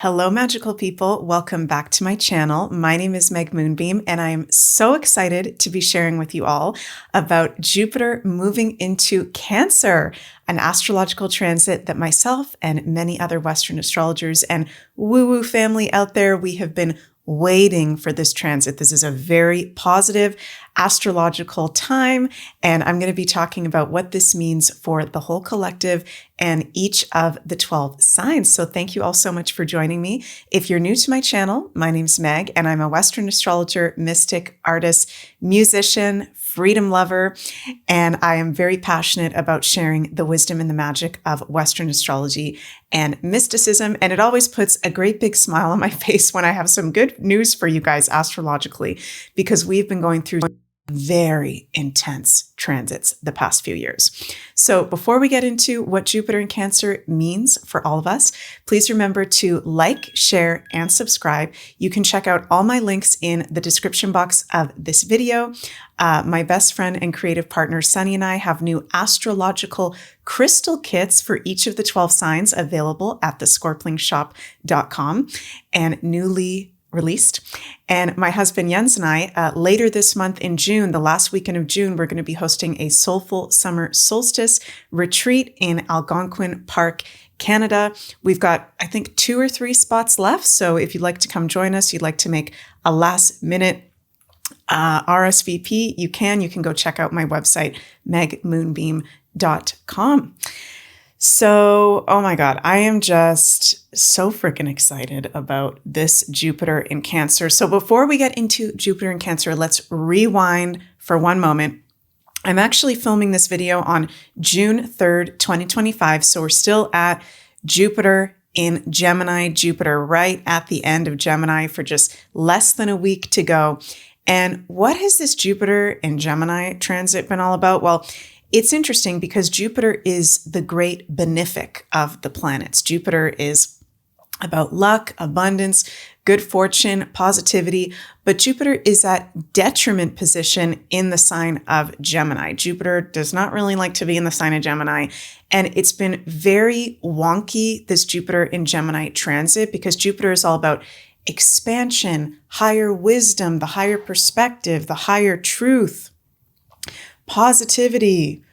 Hello, magical people. Welcome back to my channel. My name is Megmoonbeam, and I am so excited to be sharing with you all about Jupiter moving into Cancer, an astrological transit that myself and many other Western astrologers and woo-woo family out there, we have been waiting for this transit. This is a very positive astrological time, and I'm going to be talking about what this means for the whole collective and each of the 12 signs. So thank you all so much for joining me. If you're new to my channel, my name's Meg, and I'm a Western astrologer, mystic, artist, musician, freedom lover, and I am very passionate about sharing the wisdom and the magic of Western astrology and mysticism. And it always puts a great big smile on my face when I have some good news for you guys astrologically, because we've been going through very intense transits the past few years. So before we get into what Jupiter in Cancer means for all of us, please remember to like, share, and subscribe. You can check out all my links in the description box of this video. My best friend and creative partner, Sunny, and I have new astrological crystal kits for each of the 12 signs available at thescorplingshop.com and newly released. And my husband Jens and I, later this month in June, the last weekend of June, we're going to be hosting a soulful summer solstice retreat in Algonquin Park, Canada. We've got, I think, 2 or 3 spots left. So if you'd like to come join us, you'd like to make a last minute RSVP, you can go check out my website, megmoonbeam.com. So, oh my God, I am just so freaking excited about this Jupiter in Cancer. So before we get into Jupiter in Cancer, let's rewind for one moment. I'm actually filming this video on June 3rd, 2025. So we're still at Jupiter in Gemini, Jupiter right at the end of Gemini for just less than a week to go. And what has this Jupiter in Gemini transit been all about? Well, it's interesting because Jupiter is the great benefic of the planets. Jupiter is about luck, abundance, good fortune, positivity, but Jupiter is at detriment position in the sign of Gemini. Jupiter does not really like to be in the sign of Gemini, and it's been very wonky, this Jupiter in Gemini transit, because Jupiter is all about expansion, higher wisdom, the higher perspective, the higher truth, positivity,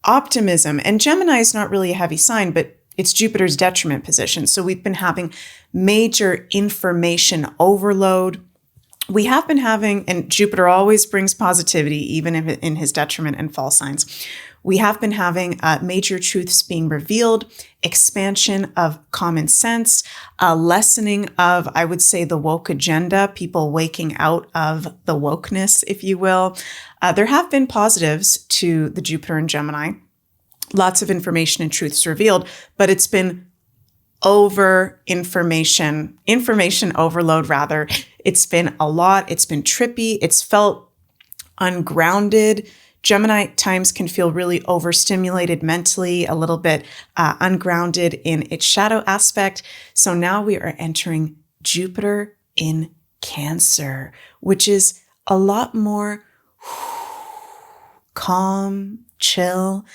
optimism. And Gemini is not really a heavy sign, but it's Jupiter's detriment position. So we've been having major information overload. We have been having, and Jupiter always brings positivity, even if in his detriment and fall signs. We have been having major truths being revealed, expansion of common sense, lessening of, I would say, the woke agenda, people waking out of the wokeness, if you will. There have been positives to the Jupiter in Gemini, lots of information and truths revealed, but it's been information overload rather. It's been a lot. It's been trippy. It's felt ungrounded. Gemini times can feel really overstimulated mentally, a little bit ungrounded in its shadow aspect. So now we are entering Jupiter in Cancer, which is a lot more calm, chill.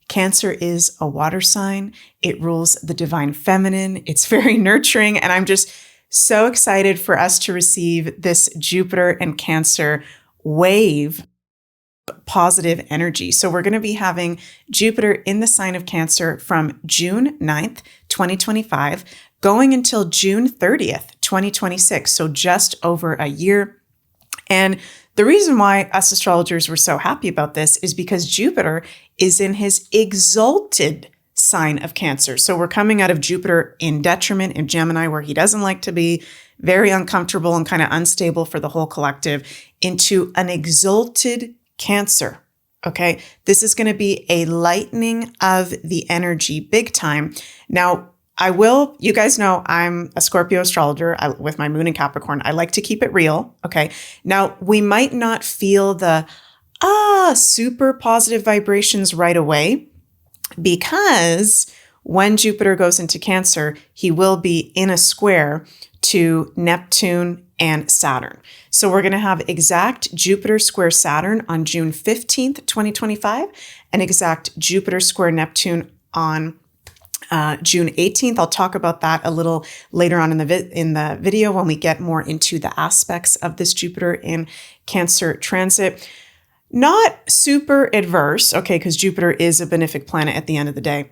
Cancer is a water sign. It rules the divine feminine. It's very nurturing. And I'm just so excited for us to receive this Jupiter and Cancer wave positive energy. So we're going to be having Jupiter in the sign of Cancer from June 9th, 2025, going until June 30th, 2026. So just over a year. And the reason why us astrologers were so happy about this is because Jupiter is in his exalted sign of Cancer. So we're coming out of Jupiter in detriment in Gemini, where he doesn't like to be, very uncomfortable and kind of unstable for the whole collective, into an exalted Cancer. Okay. This is going to be a lightening of the energy big time. Now, you guys know I'm a Scorpio astrologer with my moon in Capricorn. I like to keep it real. Okay. Now, we might not feel the super positive vibrations right away, because when Jupiter goes into Cancer, he will be in a square to Neptune and Saturn. So we're going to have exact Jupiter square Saturn on June 15th, 2025, and exact Jupiter square Neptune on June 18th. I'll talk about that a little later on in the video when we get more into the aspects of this Jupiter in Cancer transit. Not super adverse, okay, because Jupiter is a benefic planet at the end of the day.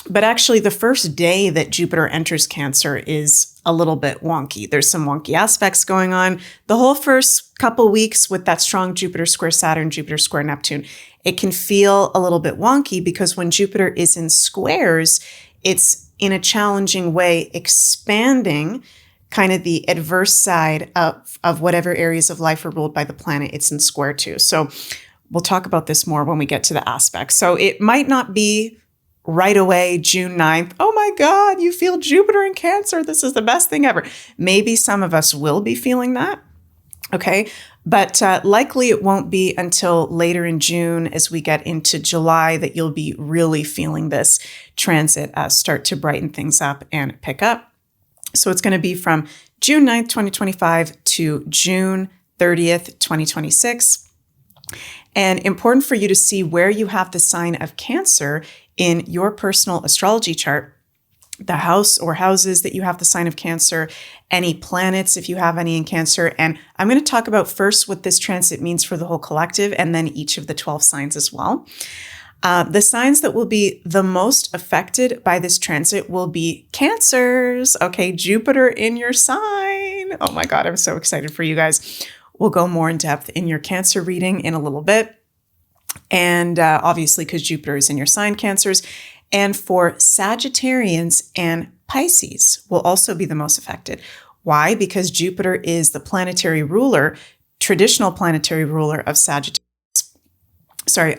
But actually, the first day that Jupiter enters Cancer is a little bit wonky. There's some wonky aspects going on. The whole first couple weeks with that strong Jupiter square Saturn, Jupiter square Neptune, it can feel a little bit wonky because when Jupiter is in squares, it's in a challenging way expanding kind of the adverse side of whatever areas of life are ruled by the planet it's in square to. So we'll talk about this more when we get to the aspects. So it might not be right away, June 9th, oh my God, you feel Jupiter in Cancer. This is the best thing ever. Maybe some of us will be feeling that. Okay. But likely it won't be until later in June as we get into July that you'll be really feeling this transit start to brighten things up and pick up. So it's going to be from June 9th, 2025 to June 30th, 2026. And important for you to see where you have the sign of Cancer in your personal astrology chart, the house or houses that you have the sign of Cancer, any planets if you have any in Cancer. And I'm going to talk about first what this transit means for the whole collective and then each of the 12 signs as well. The signs that will be the most affected by this transit will be Cancers. Okay, Jupiter in your sign. Oh my God, I'm so excited for you guys. We'll go more in depth in your Cancer reading in a little bit. And obviously, because Jupiter is in your sign, Cancers. And for Sagittarians and Pisces will also be the most affected. Why? Because Jupiter is the planetary ruler, traditional planetary ruler of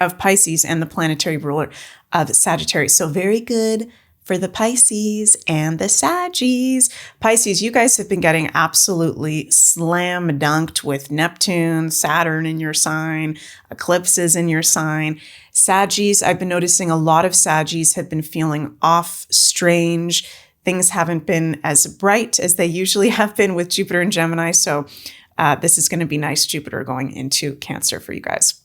of Pisces and the planetary ruler of Sagittarius. So very good for the Pisces and the Saggies. Pisces, you guys have been getting absolutely slam dunked with Neptune, Saturn in your sign, eclipses in your sign. Saggies, I've been noticing a lot of Saggies have been feeling off, strange. Things haven't been as bright as they usually have been with Jupiter and Gemini. So this is going to be nice Jupiter going into Cancer for you guys.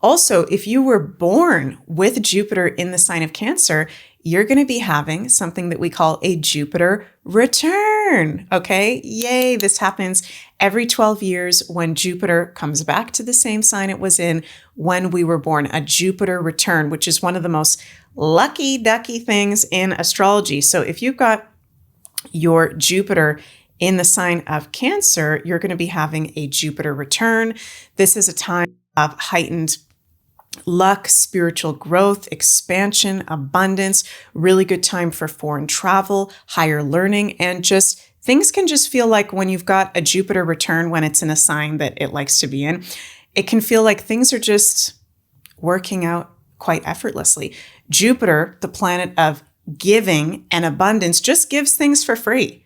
Also, if you were born with Jupiter in the sign of Cancer, you're going to be having something that we call a Jupiter return. Okay. Yay. This happens every 12 years when Jupiter comes back to the same sign it was in when we were born, a Jupiter return, which is one of the most lucky ducky things in astrology. So if you've got your Jupiter in the sign of Cancer, you're going to be having a Jupiter return. This is a time of heightened luck, spiritual growth, expansion, abundance, really good time for foreign travel, higher learning, and just things can just feel like when you've got a Jupiter return, when it's in a sign that it likes to be in, it can feel like things are just working out quite effortlessly. Jupiter, the planet of giving and abundance, just gives things for free.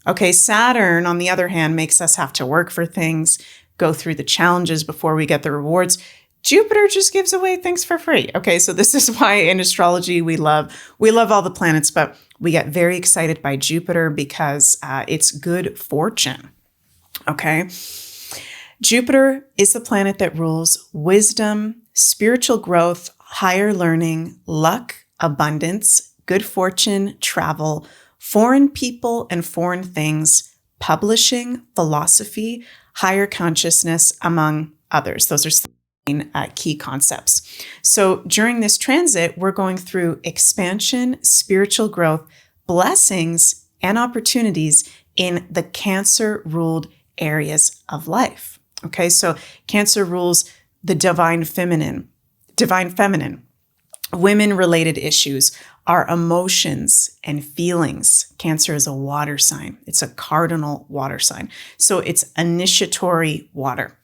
Okay, Saturn, on the other hand, makes us have to work for things, go through the challenges before we get the rewards. Jupiter just gives away things for free. Okay, so this is why in astrology we love all the planets, but we get very excited by Jupiter because it's good fortune. Okay, Jupiter is the planet that rules wisdom, spiritual growth, higher learning, luck, abundance, good fortune, travel, foreign people and foreign things, publishing, philosophy, higher consciousness, among others. Those are key concepts. So during this transit, we're going through expansion, spiritual growth, blessings, and opportunities in the Cancer-ruled areas of life. Okay, so Cancer rules the divine feminine, women-related issues, our emotions and feelings. Cancer is a water sign. It's a cardinal water sign. So it's initiatory water.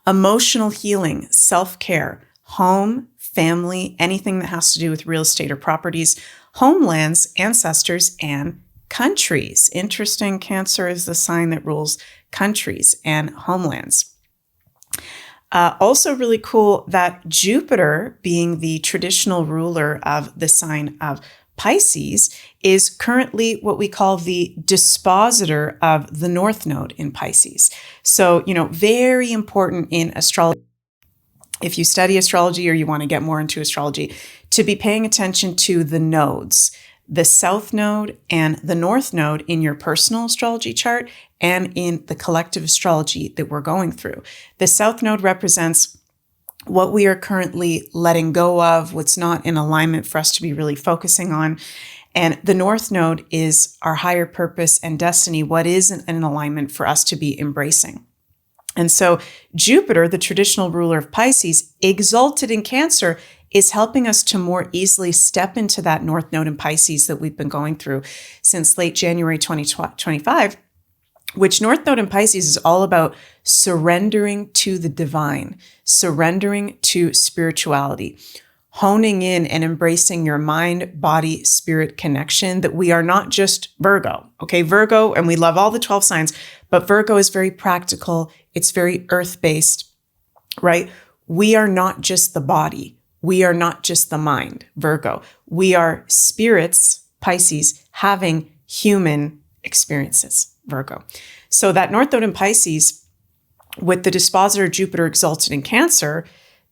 Emotional healing, self-care, home, family, anything that has to do with real estate or properties, homelands, ancestors, and countries. Interesting, Cancer is the sign that rules countries and homelands. Also really cool that Jupiter, being the traditional ruler of the sign of Pisces, is currently what we call the dispositor of the North Node in Pisces. So, very important in astrology if you study astrology or you want to get more into astrology, to be paying attention to the nodes, the South Node and the North Node in your personal astrology chart and in the collective astrology that we're going through. The South Node represents what we are currently letting go of, what's not in alignment for us to be really focusing on. And the North Node is our higher purpose and destiny, what is in alignment for us to be embracing. And so Jupiter, the traditional ruler of Pisces, exalted in Cancer, is helping us to more easily step into that North Node in Pisces that we've been going through since late January 2025, which North Node in Pisces is all about surrendering to the divine, surrendering to spirituality, honing in and embracing your mind, body, spirit connection, that we are not just Virgo, okay? Virgo, and we love all the 12 signs, but Virgo is very practical. It's very earth-based, right? We are not just the body. We are not just the mind, Virgo. We are spirits, Pisces, having human experiences, Virgo. So that North Node in Pisces, with the dispositor Jupiter exalted in Cancer,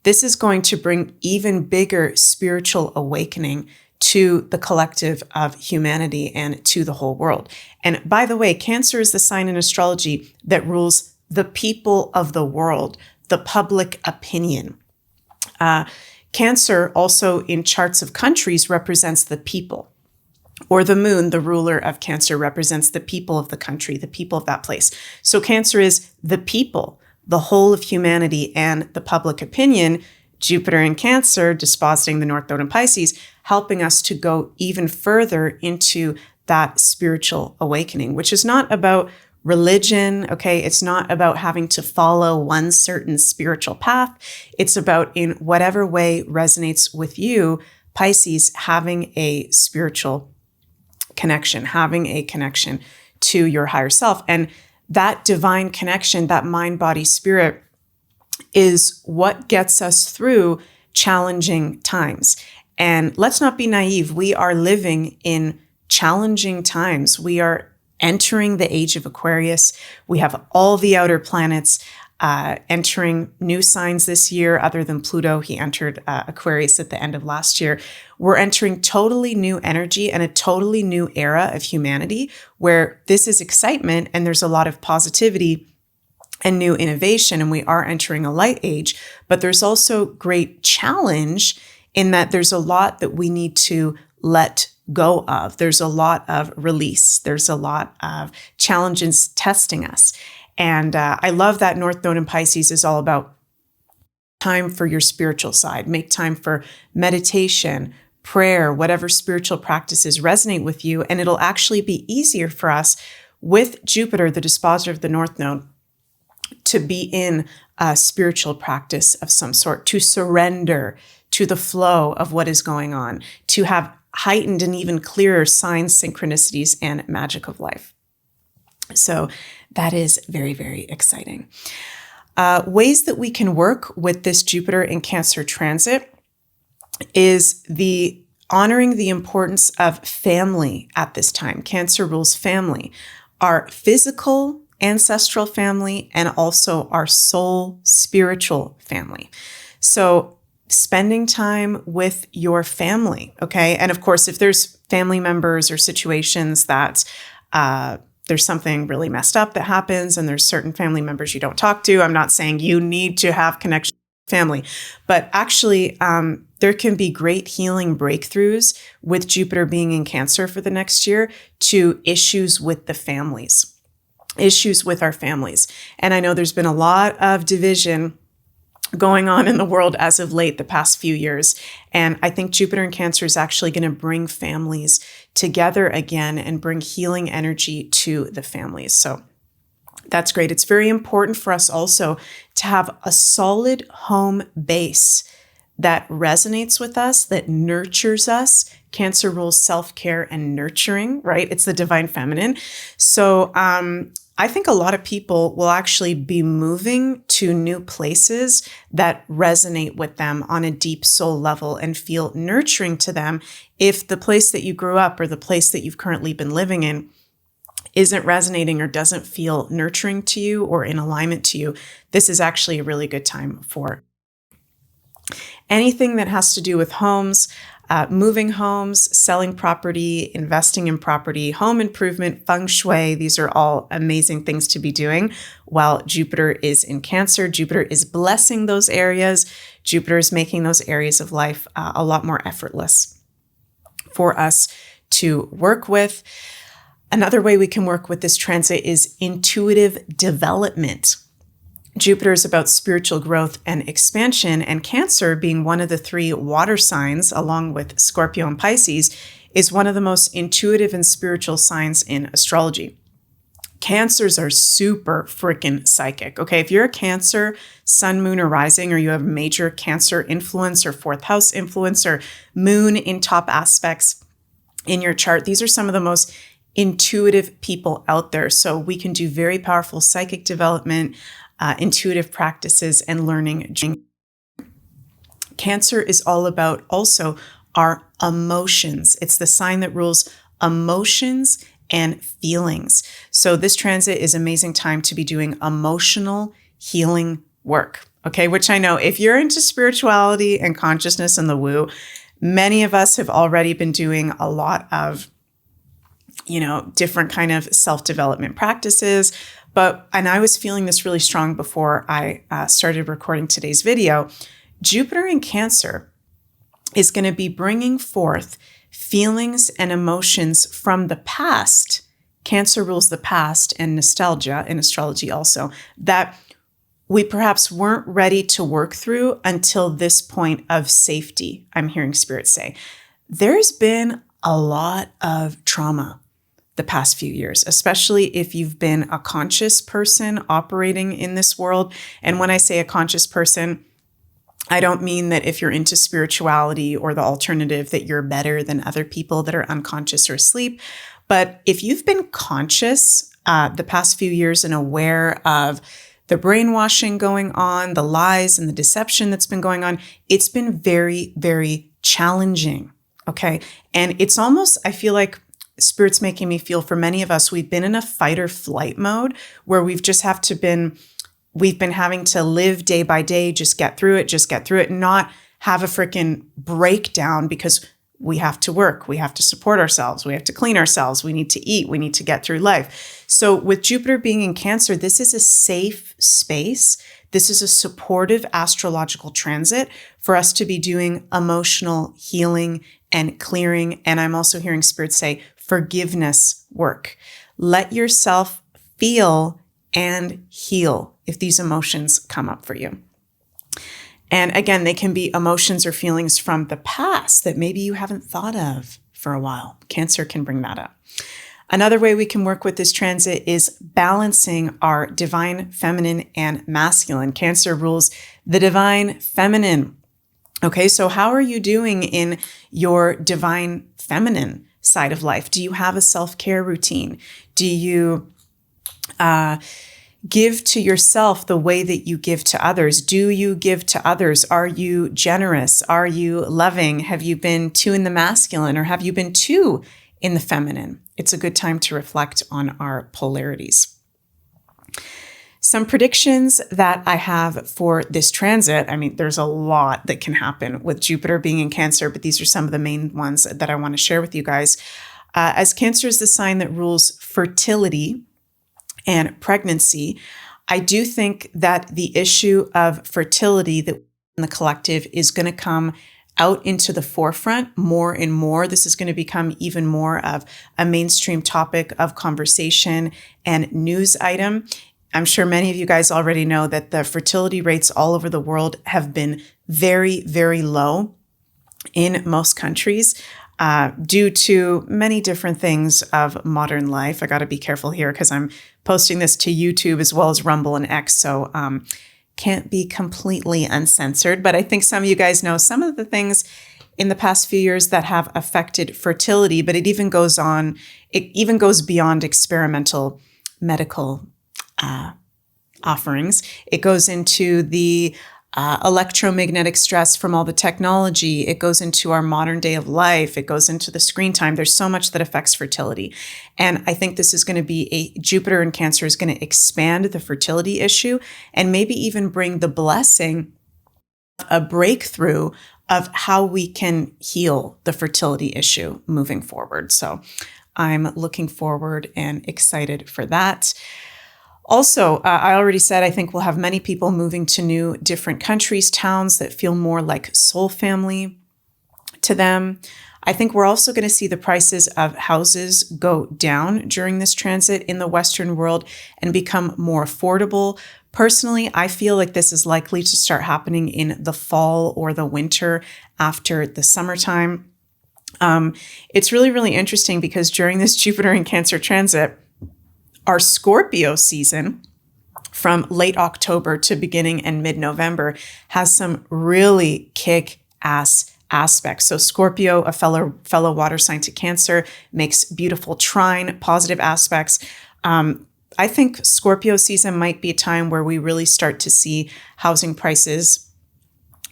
this is going to bring even bigger spiritual awakening to the collective of humanity and to the whole world. And by the way, Cancer is the sign in astrology that rules the people of the world, the public opinion. Cancer also in charts of countries represents the people, or the moon, the ruler of Cancer, represents the people of the country, the people of that place. So Cancer is the people, the whole of humanity and the public opinion. Jupiter in Cancer, dispositing the North Node in Pisces, helping us to go even further into that spiritual awakening, which is not about religion, okay? It's not about having to follow one certain spiritual path. It's about, in whatever way resonates with you, Pisces, having a spiritual connection, having a connection to your higher self. And that divine connection, that mind, body, spirit, is what gets us through challenging times. And let's not be naive. We are living in challenging times. We are entering the age of Aquarius. We have all the outer planets entering new signs this year, other than Pluto. He entered Aquarius at the end of last year. We're entering totally new energy and a totally new era of humanity where this is excitement and there's a lot of positivity and new innovation, and we are entering a light age. But there's also great challenge in that there's a lot that we need to let go of. There's a lot of release. There's a lot of challenges testing us. And I love that North Node in Pisces is all about time for your spiritual side. Make time for meditation, prayer, whatever spiritual practices resonate with you. And it'll actually be easier for us with Jupiter, the dispositor of the North Node, to be in a spiritual practice of some sort, to surrender to the flow of what is going on, to have heightened and even clearer signs, synchronicities, and magic of life. So that is very, very exciting. Ways that we can work with this Jupiter in Cancer transit is the honoring the importance of family at this time. Cancer rules family, our physical ancestral family, and also our soul spiritual family. So spending time with your family, okay? And of course, if there's family members or situations that there's something really messed up that happens and there's certain family members you don't talk to, I'm not saying you need to have connection with family, but actually there can be great healing breakthroughs with Jupiter being in Cancer for the next year to issues with the families, issues with our families. And I know there's been a lot of division going on in the world as of late, the past few years. And I think Jupiter in Cancer is actually going to bring families together again and bring healing energy to the families. So that's great. It's very important for us also to have a solid home base that resonates with us, that nurtures us. Cancer rules self-care and nurturing, right? It's the divine feminine. So I think a lot of people will actually be moving to new places that resonate with them on a deep soul level and feel nurturing to them. If the place that you grew up or the place that you've currently been living in isn't resonating or doesn't feel nurturing to you or in alignment to you, this is actually a really good time for Anything that has to do with homes, moving homes, selling property, investing in property, home improvement, feng shui, these are all amazing things to be doing while Jupiter is in Cancer. Jupiter is blessing those areas. Jupiter is making those areas of life a lot more effortless for us to work with. Another way we can work with this transit is intuitive development. Jupiter is about spiritual growth and expansion, and Cancer, being one of the 3 water signs, along with Scorpio and Pisces, is one of the most intuitive and spiritual signs in astrology. Cancers are super freaking psychic. Okay, if you're a Cancer, sun, moon, or rising, or you have major Cancer influence or 4th house influence or moon in top aspects in your chart, these are some of the most intuitive people out there. So we can do very powerful psychic development, intuitive practices, and learning. Cancer is all about also our emotions. It's the sign that rules emotions and feelings. So this transit is an amazing time to be doing emotional healing work. Okay, which I know if you're into spirituality and consciousness and the woo, many of us have already been doing a lot of different kind of self-development practices. And I was feeling this really strong before I started recording today's video. Jupiter in Cancer is going to be bringing forth feelings and emotions from the past. Cancer rules the past and nostalgia in astrology also, that we perhaps weren't ready to work through until this point of safety. I'm hearing Spirit say, there's been a lot of trauma the past few years, especially if you've been a conscious person operating in this world. And when I say a conscious person, I don't mean that if you're into spirituality or the alternative that you're better than other people that are unconscious or asleep. But if you've been conscious the past few years and aware of the brainwashing going on, the lies and the deception that's been going on, it's been very, very challenging. Okay. And it's almost, I feel like Spirit's making me feel, for many of us, we've been in a fight or flight mode where we've been having to live day by day, just get through it, not have a freaking breakdown because we have to work, we have to support ourselves, we have to clean ourselves, we need to eat, we need to get through life. So with Jupiter being in Cancer, this is a safe space. This is a supportive astrological transit for us to be doing emotional healing and clearing. And I'm also hearing Spirit say forgiveness work. Let yourself feel and heal if these emotions come up for you. And again, they can be emotions or feelings from the past that maybe you haven't thought of for a while. Cancer can bring that up. Another way we can work with this transit is balancing our divine feminine and masculine. Cancer rules the divine feminine. Okay, so how are you doing in your divine feminine side of life? Do you have a self-care routine? Do you give to yourself the way that you give to others? Do you give to others? Are you generous? Are you loving? Have you been too in the masculine, or have you been too in the feminine? It's a good time to reflect on our polarities. Some predictions that I have for this transit. I mean, there's a lot that can happen with Jupiter being in Cancer, but these are some of the main ones that I want to share with you guys. As Cancer is the sign that rules fertility and pregnancy, I do think that the issue of fertility that in the collective is going to come out into the forefront more and more. This is going to become even more of a mainstream topic of conversation and news item. I'm sure many of you guys already know that the fertility rates all over the world have been very, very low in most countries due to many different things of modern life. I got to be careful here because I'm posting this to YouTube as well as Rumble and X, so can't be completely uncensored. But I think some of you guys know some of the things in the past few years that have affected fertility, but it even goes beyond experimental medical offerings. It goes into the electromagnetic stress from all the technology. It goes into our modern day of life. It goes into the screen time. There's so much that affects fertility. And I think this is going to be Jupiter in Cancer is going to expand the fertility issue and maybe even bring the blessing a breakthrough of how we can heal the fertility issue moving forward. So I'm looking forward and excited for that. Also, I already said, I think we'll have many people moving to new, different countries, towns that feel more like soul family to them. I think we're also going to see the prices of houses go down during this transit in the Western world and become more affordable. Personally, I feel like this is likely to start happening in the fall or the winter after the summertime. It's really, really interesting because during this Jupiter in Cancer transit, our Scorpio season from late October to beginning and mid-November has some really kick-ass aspects. So Scorpio, a fellow water sign to Cancer, makes beautiful trine, positive aspects. I think Scorpio season might be a time where we really start to see housing prices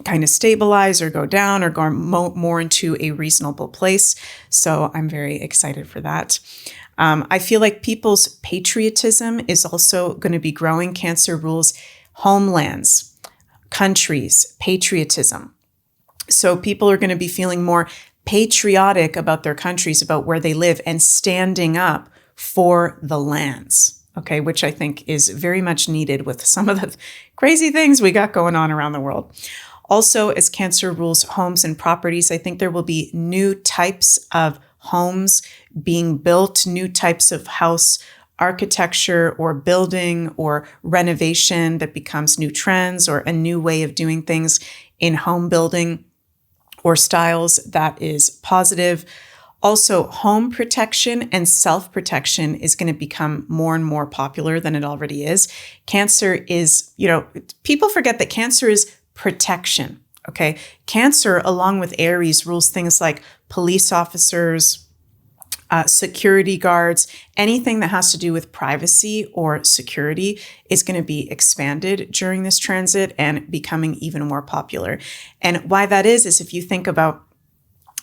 kind of stabilize or go down or go more into a reasonable place. So I'm very excited for that. I feel like people's patriotism is also going to be growing. Cancer rules homelands, countries, patriotism. So people are going to be feeling more patriotic about their countries, about where they live, and standing up for the lands, okay, which I think is very much needed with some of the crazy things we got going on around the world. Also, as Cancer rules homes and properties, I think there will be new types of homes being built, new types of house architecture or building or renovation that becomes new trends or a new way of doing things in home building or styles that is positive. Also, home protection and self-protection is going to become more and more popular than it already is. Cancer is, people forget that Cancer is protection, okay? Cancer, along with Aries, rules things like police officers, security guards, anything that has to do with privacy or security is going to be expanded during this transit and becoming even more popular. And why that is if you think about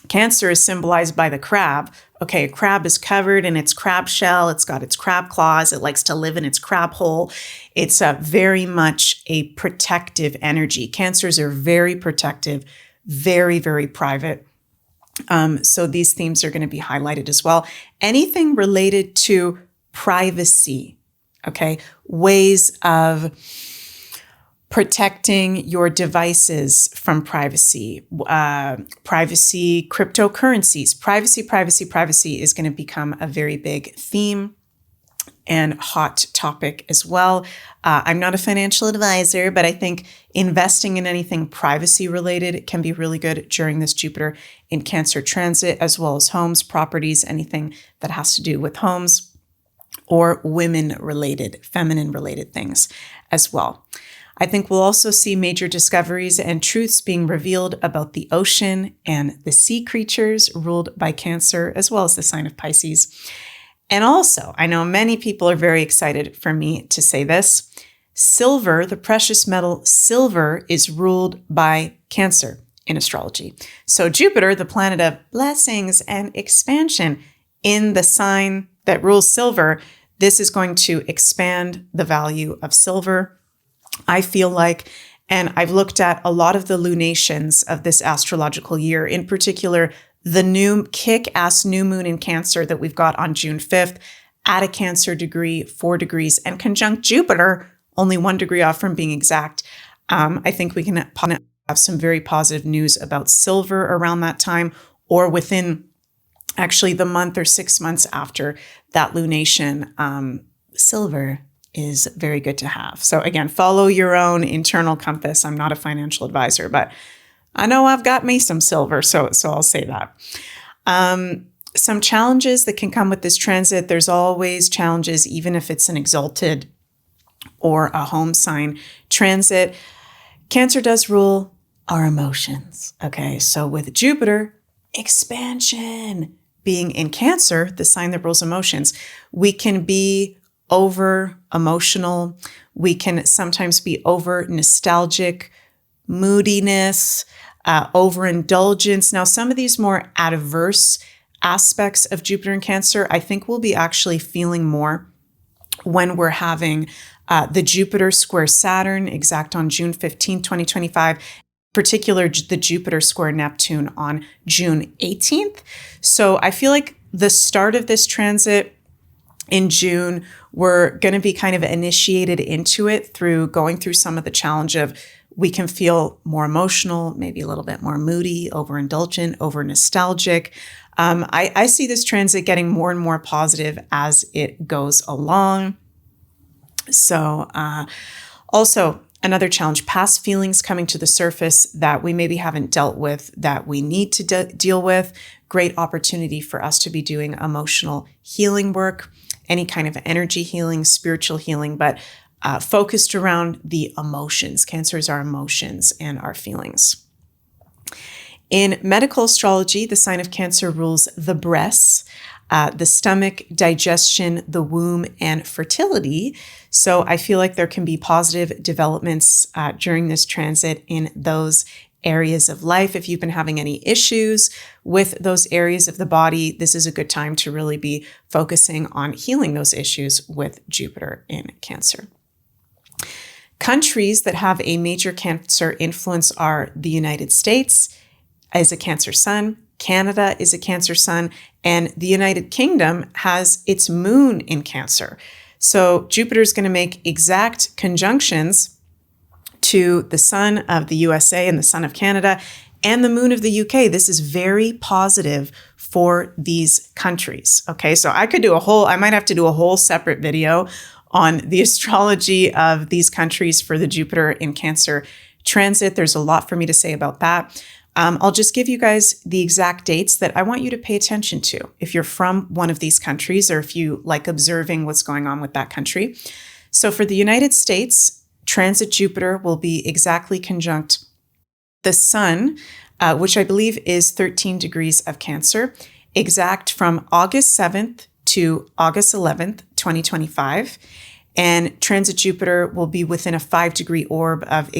Cancer is symbolized by the crab. Okay, a crab is covered in its crab shell. It's got its crab claws. It likes to live in its crab hole. It's very much a protective energy. Cancers are very protective, very, very private. So these themes are going to be highlighted as well. Anything related to privacy, okay, ways of protecting your devices from privacy, privacy, cryptocurrencies, privacy is going to become a very big theme and hot topic as well. I'm not a financial advisor, but I think investing in anything privacy related can be really good during this Jupiter in Cancer transit, as well as homes, properties, anything that has to do with homes or women related, feminine related things as well. I think we'll also see major discoveries and truths being revealed about the ocean and the sea creatures ruled by Cancer, as well as the sign of Pisces. And also, I know many people are very excited for me to say this. Silver, the precious metal silver, is ruled by Cancer in astrology. So Jupiter, the planet of blessings and expansion, in the sign that rules silver, this is going to expand the value of silver. I feel like, and I've looked at a lot of the lunations of this astrological year, in particular, the new kick-ass new moon in Cancer that we've got on June 5th at a Cancer degree, 4 degrees, and conjunct Jupiter, only 1 degree off from being exact. I think we can have some very positive news about silver around that time, or within actually the month or 6 months after that lunation. Silver is very good to have. So again, follow your own internal compass. I'm not a financial advisor, but I know I've got me some silver, so I'll say that. Some challenges that can come with this transit. There's always challenges, even if it's an exalted or a home sign transit. Cancer does rule our emotions. Okay, so with Jupiter, expansion being in Cancer, the sign that rules emotions, we can be over emotional. We can sometimes be over nostalgic, moodiness, overindulgence. Now, some of these more adverse aspects of Jupiter in Cancer, I think we'll be actually feeling more when we're having the Jupiter square Saturn exact on June 15, 2025, particular the Jupiter square Neptune on June 18th. So I feel like the start of this transit in June, we're going to be kind of initiated into it through going through some of the challenge of we can feel more emotional, maybe a little bit more moody, overindulgent, over nostalgic. I see this transit getting more and more positive as it goes along. So also another challenge, past feelings coming to the surface that we maybe haven't dealt with that we need to deal with. Great opportunity for us to be doing emotional healing work, any kind of energy healing, spiritual healing, but focused around the emotions. Cancer is our emotions and our feelings. In medical astrology, the sign of Cancer rules the breasts, the stomach, digestion, the womb, and fertility. So I feel like there can be positive developments during this transit in those areas of life. If you've been having any issues with those areas of the body, this is a good time to really be focusing on healing those issues with Jupiter in Cancer. Countries that have a major Cancer influence are the United States is a Cancer sun, Canada is a Cancer sun, and the United Kingdom has its moon in Cancer. So Jupiter is going to make exact conjunctions to the sun of the USA and the sun of Canada and the moon of the UK. This is very positive for these countries. Okay, so I might have to do a whole separate video on the astrology of these countries for the Jupiter in Cancer transit. There's a lot for me to say about that. I'll just give you guys the exact dates that I want you to pay attention to if you're from one of these countries or if you like observing what's going on with that country. So for the United States, transit Jupiter will be exactly conjunct the sun, which I believe is 13 degrees of Cancer, exact from August 7th to August 11th, 2025. And transit Jupiter will be within a 5-degree orb of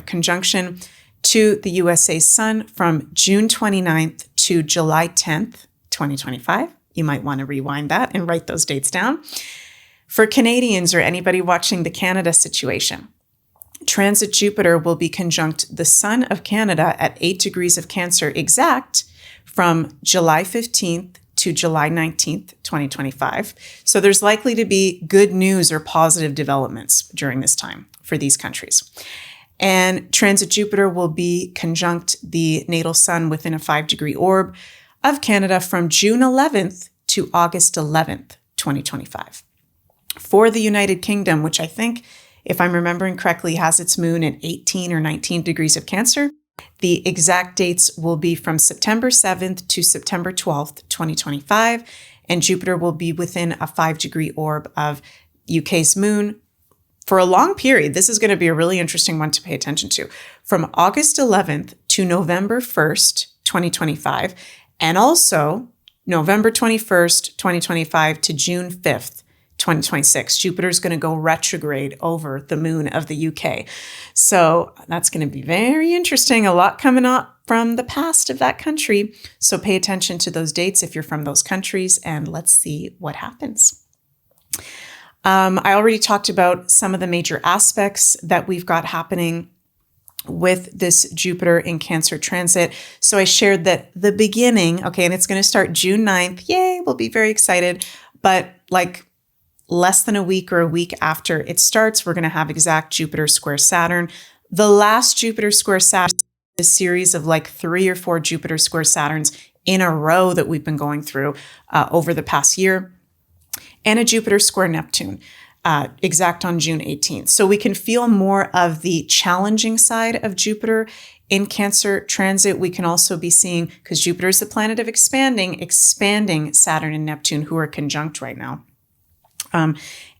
conjunction to the USA sun from June 29th to July 10th, 2025. You might want to rewind that and write those dates down. For Canadians or anybody watching the Canada situation, transit Jupiter will be conjunct the sun of Canada at 8 degrees of Cancer exact from July 15th to July 19th, 2025. So there's likely to be good news or positive developments during this time for these countries. And transit Jupiter will be conjunct the natal sun within a 5-degree orb of Canada from June 11th to August 11th, 2025. For the United Kingdom, which I think, if I'm remembering correctly, has its moon at 18 or 19 degrees of Cancer, the exact dates will be from September 7th to September 12th, 2025, and Jupiter will be within a 5-degree orb of UK's moon for a long period. This is going to be a really interesting one to pay attention to. From August 11th to November 1st, 2025, and also November 21st, 2025 to June 5th, 2026. Jupiter is going to go retrograde over the moon of the UK. So that's going to be very interesting. A lot coming up from the past of that country. So pay attention to those dates if you're from those countries, and let's see what happens. I already talked about some of the major aspects that we've got happening with this Jupiter in Cancer transit. So I shared that the beginning, okay, and it's going to start June 9th. Yay, we'll be very excited. But like less than a week or a week after it starts, we're going to have exact Jupiter square Saturn. The last Jupiter square Saturn, a series of like 3 or 4 Jupiter square Saturns in a row that we've been going through over the past year, and a Jupiter square Neptune, exact on June 18th. So we can feel more of the challenging side of Jupiter in Cancer transit. We can also be seeing, because Jupiter is the planet of expanding Saturn and Neptune, who are conjunct right now,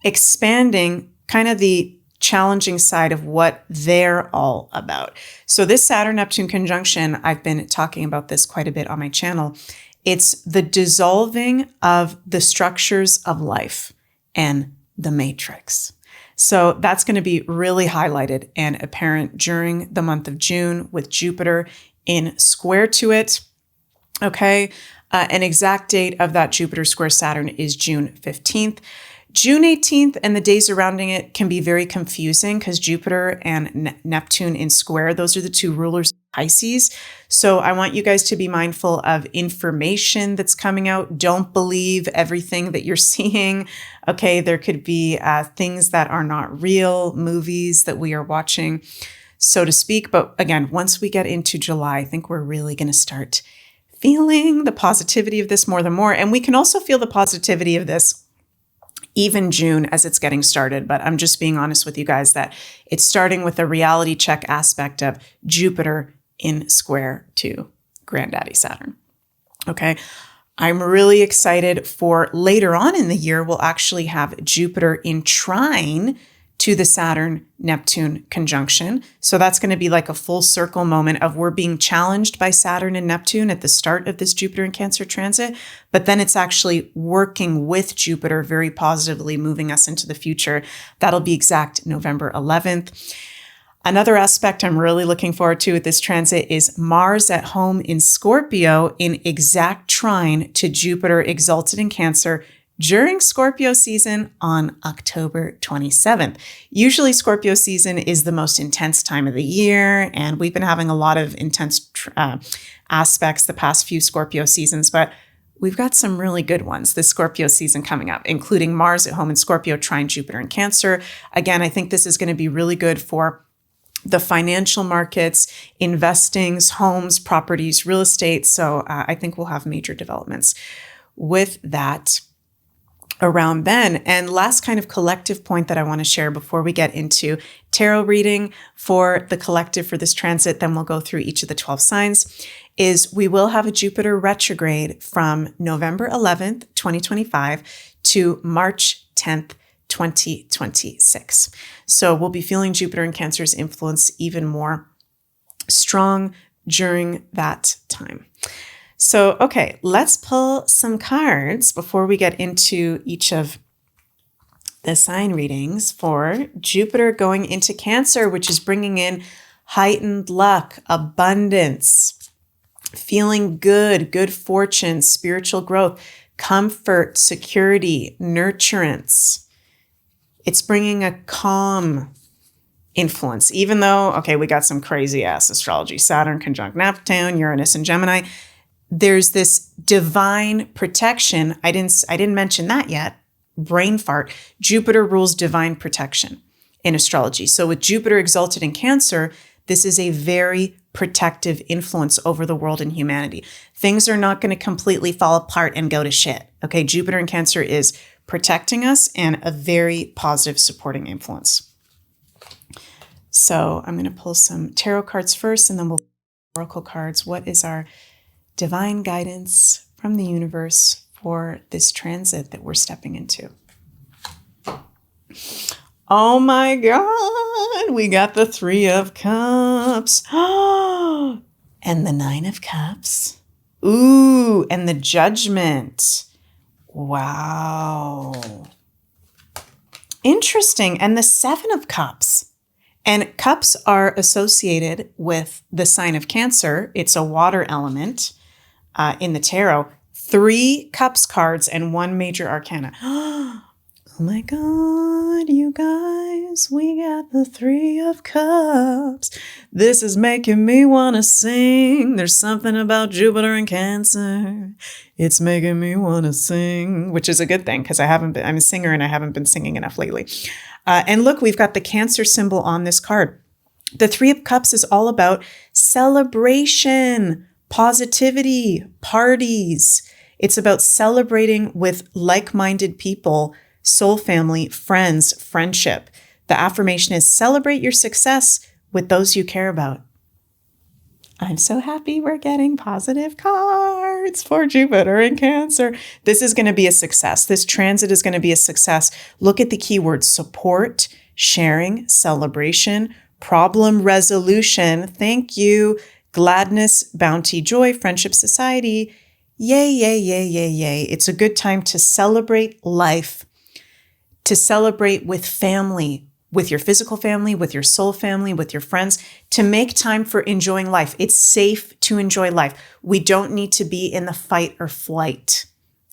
expanding kind of the challenging side of what they're all about. So this Saturn-Neptune conjunction, I've been talking about this quite a bit on my channel. It's the dissolving of the structures of life and the matrix. So that's going to be really highlighted and apparent during the month of June with Jupiter in square to it. Okay. An exact date of that Jupiter square Saturn is June 15th. June 18th and the days surrounding it can be very confusing because Jupiter and Neptune in square, those are the two rulers of Pisces. So I want you guys to be mindful of information that's coming out. Don't believe everything that you're seeing. Okay, there could be things that are not real, movies that we are watching, so to speak. But again, once we get into July, I think we're really going to start feeling the positivity of this more and more. And we can also feel the positivity of this even June as it's getting started. But I'm just being honest with you guys that it's starting with a reality check aspect of Jupiter in square to Granddaddy Saturn. Okay. I'm really excited for later on in the year, we'll actually have Jupiter in trine to the Saturn-Neptune conjunction. So that's going to be like a full circle moment of we're being challenged by Saturn and Neptune at the start of this Jupiter and Cancer transit, but then it's actually working with Jupiter very positively, moving us into the future. That'll be exact November 11th. Another aspect I'm really looking forward to with this transit is Mars at home in Scorpio in exact trine to Jupiter exalted in Cancer during Scorpio season on October 27th. Usually Scorpio season is the most intense time of the year, and we've been having a lot of intense aspects the past few Scorpio seasons, but we've got some really good ones this Scorpio season coming up, including Mars at home in Scorpio trine Jupiter in Cancer. Again, I think this is going to be really good for the financial markets, investings, homes, properties, real estate. So I think we'll have major developments with that around then. And last kind of collective point that I want to share before we get into tarot reading for the collective for this transit, then we'll go through each of the 12 signs, is we will have a Jupiter retrograde from November 11th, 2025 to March 10th, 2026. So we'll be feeling Jupiter and Cancer's influence even more strong during that time. So, okay, let's pull some cards before we get into each of the sign readings for Jupiter going into Cancer, which is bringing in heightened luck, abundance, feeling good, good fortune, spiritual growth, comfort, security, nurturance. It's bringing a calm influence, even though, okay, we got some crazy ass astrology, Saturn conjunct Neptune, Uranus and Gemini. There's this divine protection. I didn't mention that yet. Brain fart. Jupiter rules divine protection in astrology. So with Jupiter exalted in Cancer, this is a very protective influence over the world and humanity. Things are not going to completely fall apart and go to shit. Okay, Jupiter in Cancer is protecting us and a very positive supporting influence. So I'm going to pull some tarot cards first and then we'll oracle cards. What is our divine guidance from the universe for this transit that we're stepping into? Oh my God, we got the Three of Cups. And the Nine of Cups. Ooh, and the Judgment. Wow. Interesting. And the Seven of Cups. And cups are associated with the sign of Cancer. It's a water element in the tarot. 3 cups cards and 1 major arcana. Oh my God, you guys, we got the Three of Cups. This is making me want to sing. There's something about Jupiter and Cancer. It's making me want to sing, which is a good thing because I'm a singer and I haven't been singing enough lately. And look, we've got the Cancer symbol on this card. The Three of Cups is all about celebration, positivity, parties. It's about celebrating with like-minded people, soul family, friends, friendship. The affirmation is celebrate your success with those you care about. I'm so happy we're getting positive cards for Jupiter and Cancer. This is going to be a success. This transit is going to be a success. Look at the keywords: support, sharing, celebration, problem resolution. Thank you. Gladness, bounty, joy, friendship, society. Yay, yay, yay, yay, yay. It's a good time to celebrate life, to celebrate with family, with your physical family, with your soul family, with your friends, to make time for enjoying life. It's safe to enjoy life. We don't need to be in the fight or flight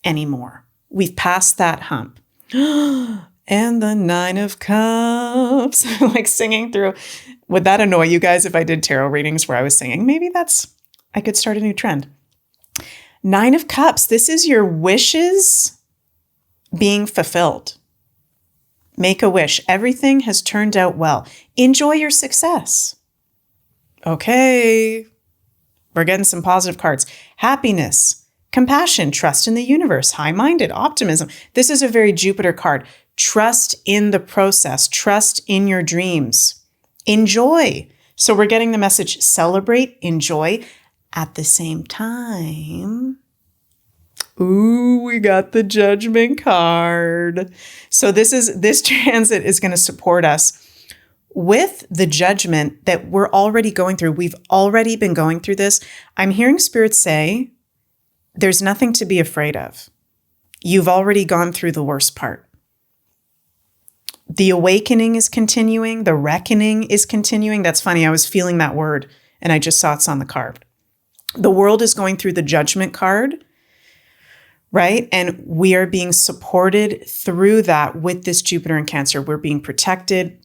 anymore. We've passed that hump. And the Nine of Cups. I'm like singing through. Would that annoy you guys if I did tarot readings where I was singing? Maybe I could start a new trend. Nine of Cups. This is your wishes being fulfilled. Make a wish. Everything has turned out well. Enjoy your success. Okay. We're getting some positive cards. Happiness, compassion, trust in the universe, high-minded, optimism. This is a very Jupiter card. Trust in the process. Trust in your dreams. Enjoy. So we're getting the message, celebrate, enjoy. At the same time, ooh, we got the Judgment card. So this transit is going to support us with the judgment that we're already going through. We've already been going through this. I'm hearing Spirit say, there's nothing to be afraid of. You've already gone through the worst part. The awakening is continuing. The reckoning is continuing. That's funny. I was feeling that word and I just saw it's on the card. The world is going through the Judgment card, right? And we are being supported through that with this Jupiter in Cancer. We're being protected.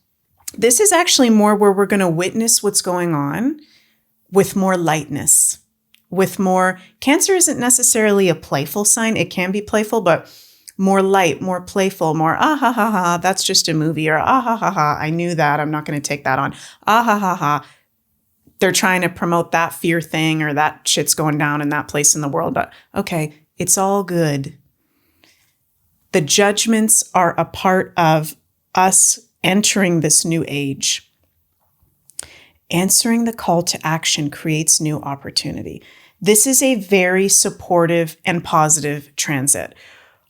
This is actually more where we're going to witness what's going on with more lightness, with more. Cancer isn't necessarily a playful sign. It can be playful, but more light, more playful, more ah ha ha ha, that's just a movie, or ah ha ha ha, I knew that, I'm not going to take that on. Ah ha ha ha. They're trying to promote that fear thing or that shit's going down in that place in the world, but okay, it's all good. The judgments are a part of us entering this new age. Answering the call to action creates new opportunity. This is a very supportive and positive transit.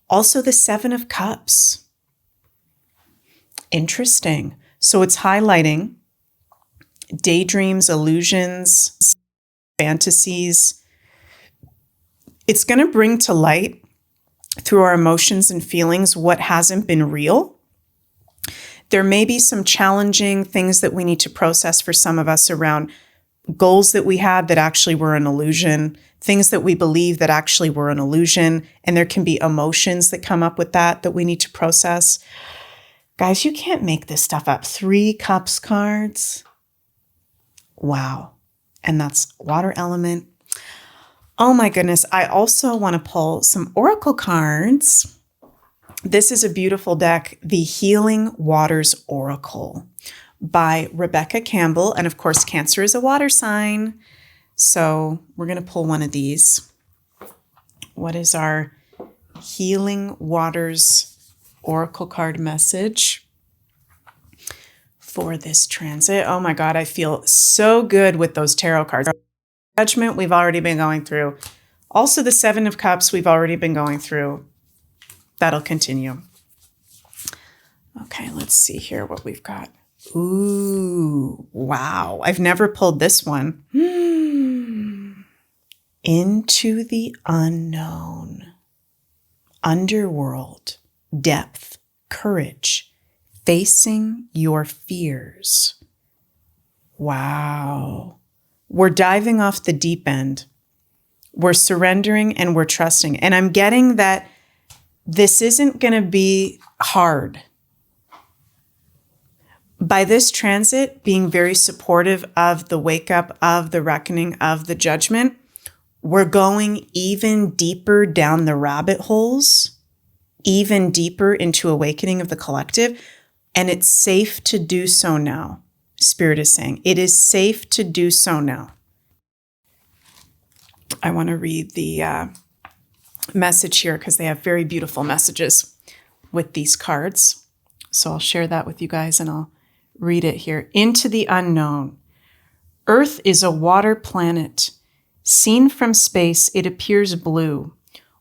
Also, the Seven of Cups. Interesting. So it's highlighting daydreams, illusions, fantasies. It's going to bring to light through our emotions and feelings what hasn't been real. There may be some challenging things that we need to process for some of us around goals that we had that actually were an illusion, things that we believe that actually were an illusion, and there can be emotions that come up with that we need to process. Guys, you can't make this stuff up. 3 Cups cards. Wow. And that's water element. Oh my goodness. I also want to pull some oracle cards. This is a beautiful deck, the Healing Waters Oracle by Rebecca Campbell. And of course, Cancer is a water sign. So we're going to pull one of these. What is our Healing Waters Oracle card message for this transit? Oh my God, I feel so good with those tarot cards. Judgment, we've already been going through. Also, the Seven of Cups, we've already been going through. That'll continue. Okay, let's see here what we've got. Ooh, wow. I've never pulled this one. Into the unknown. Underworld. Depth. Courage. Facing your fears. Wow. We're diving off the deep end. We're surrendering and we're trusting. And I'm getting that this isn't going to be hard. By this transit being very supportive of the wake up, of the reckoning, of the judgment, we're going even deeper down the rabbit holes, even deeper into awakening of the collective. And it's safe to do so now. Spirit is saying it is safe to do so now. I want to read the message here because they have very beautiful messages with these cards. So I'll share that with you guys and I'll read it here. Into the unknown. Earth is a water planet. Seen from space, it appears blue.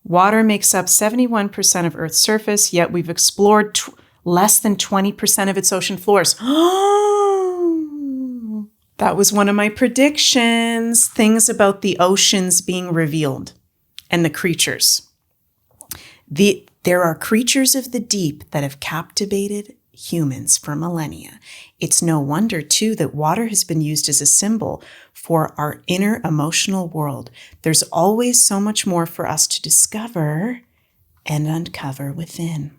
Water makes up 71% of Earth's surface, yet we've explored less than 20% of its ocean floors. That was one of my predictions. Things about the oceans being revealed and the creatures. There are creatures of the deep that have captivated humans for millennia. It's no wonder, too, that water has been used as a symbol for our inner emotional world. There's always so much more for us to discover and uncover within.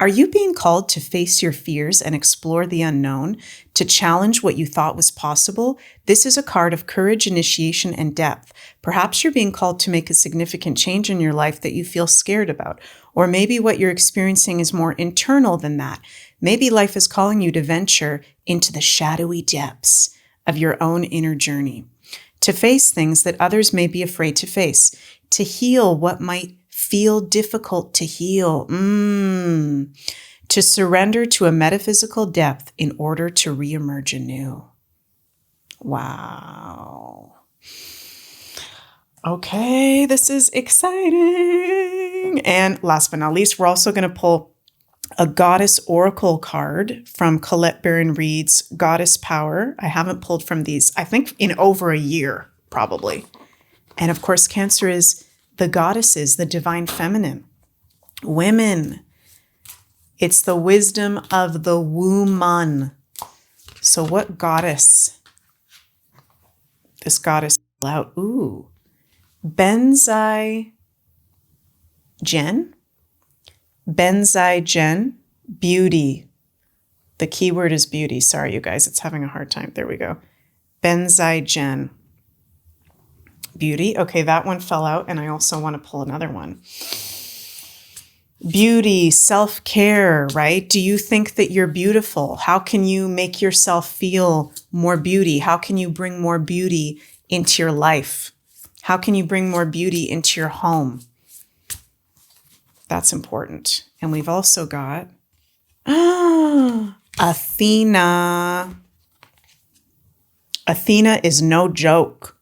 Are you being called to face your fears and explore the unknown, to challenge what you thought was possible? This is a card of courage, initiation, and depth. Perhaps you're being called to make a significant change in your life that you feel scared about. Or maybe what you're experiencing is more internal than that. Maybe life is calling you to venture into the shadowy depths of your own inner journey, to face things that others may be afraid to face, to heal what might feel difficult to heal, to surrender to a metaphysical depth in order to reemerge anew. Wow. Okay, this is exciting. And last but not least, we're also going to pull a Goddess Oracle card from Colette Baron-Reid's Goddess Power. I haven't pulled from these, I think, in over a year, probably. And of course, Cancer is the goddesses, the divine feminine, women. It's the wisdom of the woman. So what goddess? This goddess out. Ooh. Benzai Jen. Benzai Jen. Beauty. The key word is beauty. Sorry, you guys. It's having a hard time. There we go. Benzai Jen. Beauty. Okay, that one fell out, and I also want to pull another one. Beauty, self-care, right? Do you think that you're beautiful? How can you make yourself feel more beauty? How can you bring more beauty into your life? How can you bring more beauty into your home? That's important. And we've also got Athena. Athena is no joke.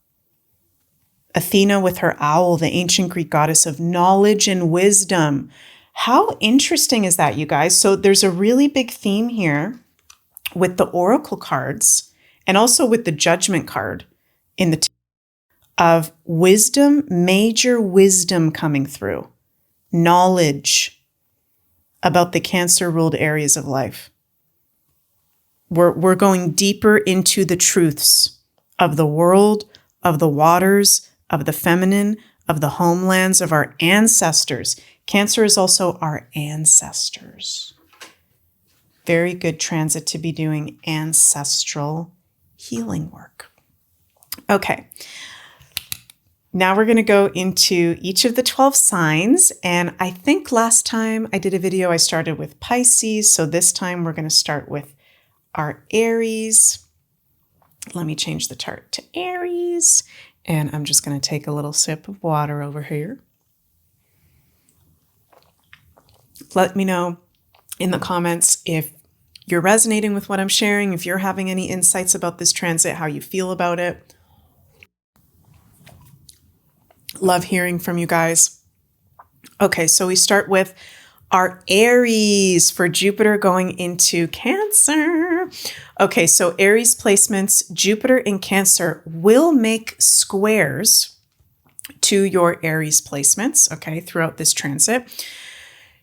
Athena with her owl, the ancient Greek goddess of knowledge and wisdom. How interesting is that, you guys? So there's a really big theme here with the oracle cards and also with the judgment card in the of wisdom, major wisdom coming through, knowledge about the Cancer-ruled areas of life. We're going deeper into the truths of the world, of the waters, of the feminine, of the homelands, of our ancestors. Cancer is also our ancestors. Very good transit to be doing ancestral healing work. Okay. Now we're going to go into each of the 12 signs. And I think last time I did a video, I started with Pisces. So this time we're going to start with our Aries. Let me change the chart to Aries. And I'm just going to take a little sip of water over here. Let me know in the comments if you're resonating with what I'm sharing, if you're having any insights about this transit, how you feel about it. Love hearing from you guys. Okay, so we start with our Aries for Jupiter going into Cancer. Okay, so Aries placements, Jupiter in Cancer will make squares to your Aries placements, okay, throughout this transit.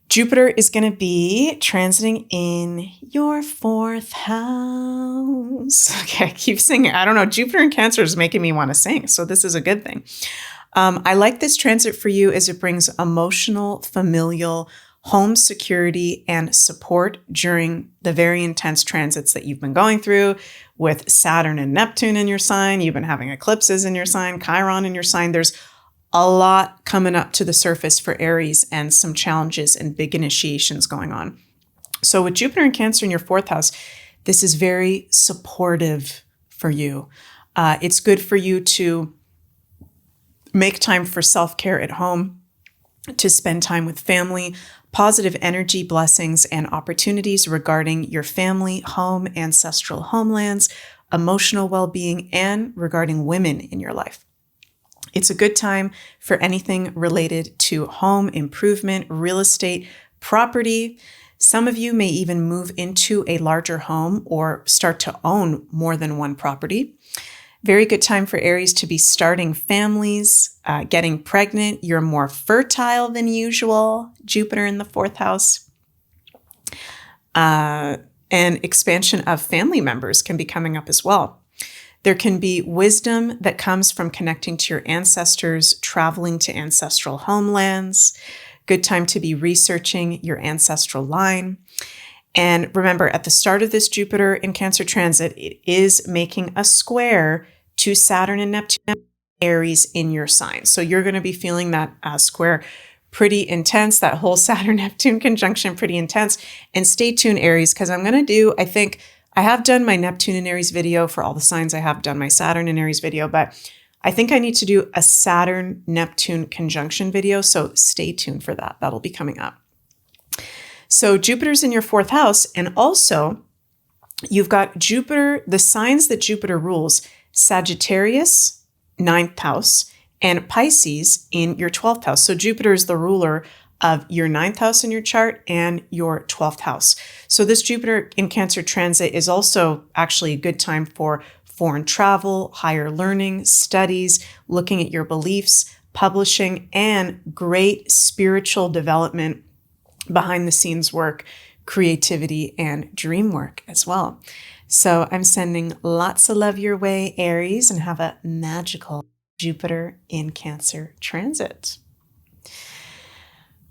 Jupiter is going to be transiting in your 4th house. Okay, I keep singing. I don't know. Jupiter in Cancer is making me want to sing, so this is a good thing. I like this transit for you as it brings emotional, familial, home security, and support during the very intense transits that you've been going through with Saturn and Neptune in your sign. You've been having eclipses in your sign, Chiron in your sign. There's a lot coming up to the surface for Aries and some challenges and big initiations going on. So with Jupiter and Cancer in your 4th house, this is very supportive for you. It's good for you to make time for self-care at home, to spend time with family, positive energy, blessings, and opportunities regarding your family, home, ancestral homelands, emotional well-being, and regarding women in your life. It's a good time for anything related to home improvement, real estate, property. Some of you may even move into a larger home or start to own more than one property. Very good time for Aries to be starting families, getting pregnant. You're more fertile than usual. Jupiter in the 4th house. And expansion of family members can be coming up as well. There can be wisdom that comes from connecting to your ancestors, traveling to ancestral homelands. Good time to be researching your ancestral line. And remember, at the start of this Jupiter in Cancer transit, it is making a square to Saturn and Neptune, Aries in your sign. So you're going to be feeling that square pretty intense, that whole Saturn-Neptune conjunction pretty intense. And stay tuned, Aries, because I'm going to do, I think, I have done my Neptune and Aries video for all the signs. I have done my Saturn and Aries video, but I think I need to do a Saturn-Neptune conjunction video. So stay tuned for that. That'll be coming up. So Jupiter's in your 4th house. And also you've got Jupiter, the signs that Jupiter rules, Sagittarius, 9th house, and Pisces in your 12th house. So Jupiter is the ruler of your 9th house in your chart and your 12th house. So this Jupiter in Cancer transit is also actually a good time for foreign travel, higher learning, studies, looking at your beliefs, publishing, and great spiritual development, behind the scenes work, creativity, and dream work as well. So I'm sending lots of love your way, Aries, and have a magical Jupiter in Cancer transit.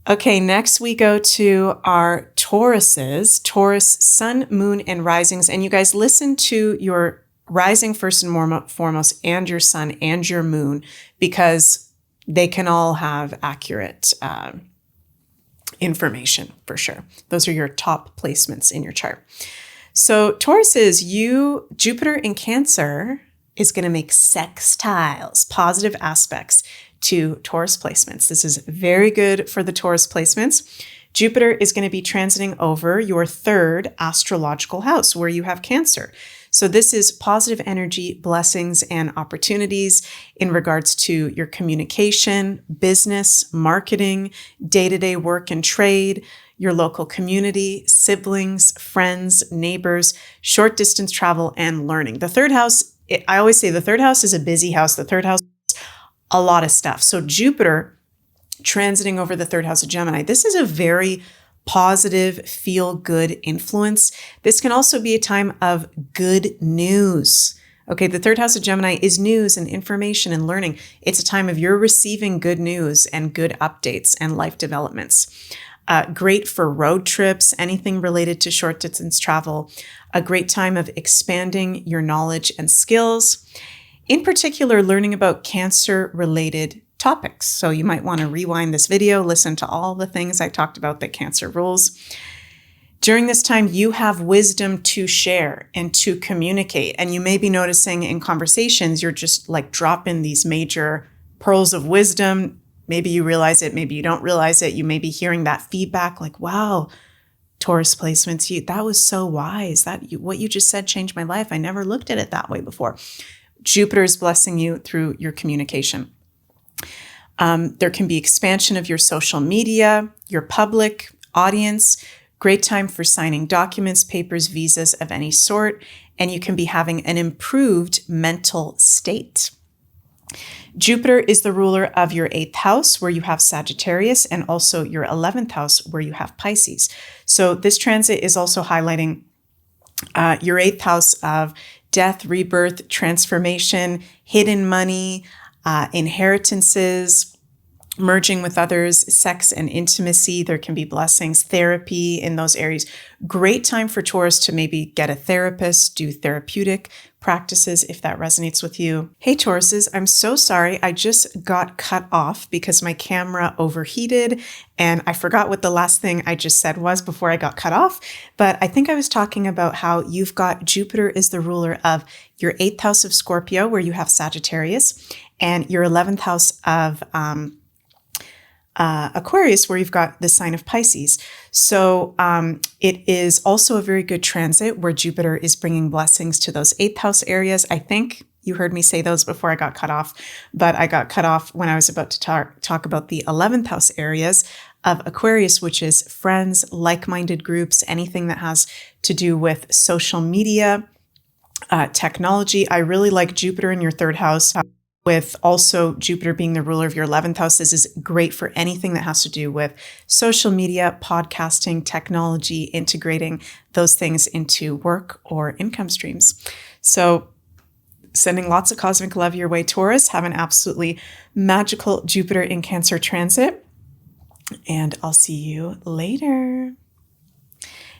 Okay, next we go to our Tauruses, Taurus, Sun, Moon, and Risings. And you guys listen to your rising first and foremost, and your Sun and your Moon, because they can all have accurate information for sure. Those are your top placements in your chart. So Tauruses, Jupiter in Cancer is going to make sextiles, positive aspects to Taurus placements. This is very good for the Taurus placements. Jupiter is going to be transiting over your 3rd astrological house where you have Cancer. So this is positive energy, blessings, and opportunities in regards to your communication, business, marketing, day-to-day work and trade, your local community, siblings, friends, neighbors, short distance travel, and learning. The 3rd house, I always say the 3rd house is a busy house. The 3rd house is a lot of stuff. So Jupiter transiting over the 3rd house of Gemini, this is a very positive, feel-good influence. This can also be a time of good news. Okay, the 3rd house of Gemini is news and information and learning. It's a time of you're receiving good news and good updates and life developments. Great for road trips, anything related to short distance travel. A great time of expanding your knowledge and skills. In particular, learning about Cancer-related topics. So you might want to rewind this video, listen to all the things I talked about that Cancer rules. During this time, you have wisdom to share and to communicate. And you may be noticing in conversations, you're just like dropping these major pearls of wisdom. Maybe you realize it, maybe you don't realize it. You may be hearing that feedback like, wow, Taurus placements, that was so wise. What you just said changed my life. I never looked at it that way before. Jupiter is blessing you through your communication. There can be expansion of your social media, your public audience, great time for signing documents, papers, visas of any sort, and you can be having an improved mental state. Jupiter is the ruler of your 8th house where you have Sagittarius, and also your 11th house where you have Pisces. So this transit is also highlighting your 8th house of death, rebirth, transformation, hidden money, inheritances, merging with others, sex and intimacy. There can be blessings, therapy in those areas. Great time for Taurus to maybe get a therapist, do therapeutic practices if that resonates with you. Hey Tauruses, I'm so sorry. I just got cut off because my camera overheated and I forgot what the last thing I just said was before I got cut off. But I think I was talking about how you've got Jupiter is the ruler of your 8th house of Scorpio where you have Sagittarius, and your 11th house of Aquarius, where you've got the sign of Pisces. So it is also a very good transit where Jupiter is bringing blessings to those 8th house areas. I think you heard me say those before I got cut off, but I got cut off when I was about to talk about the 11th house areas of Aquarius, which is friends, like-minded groups, anything that has to do with social media, technology. I really like Jupiter in your 3rd house. With also Jupiter being the ruler of your 11th house, this is great for anything that has to do with social media, podcasting, technology, integrating those things into work or income streams. So sending lots of cosmic love your way, Taurus. Have an absolutely magical Jupiter in Cancer transit. and I'll see you later.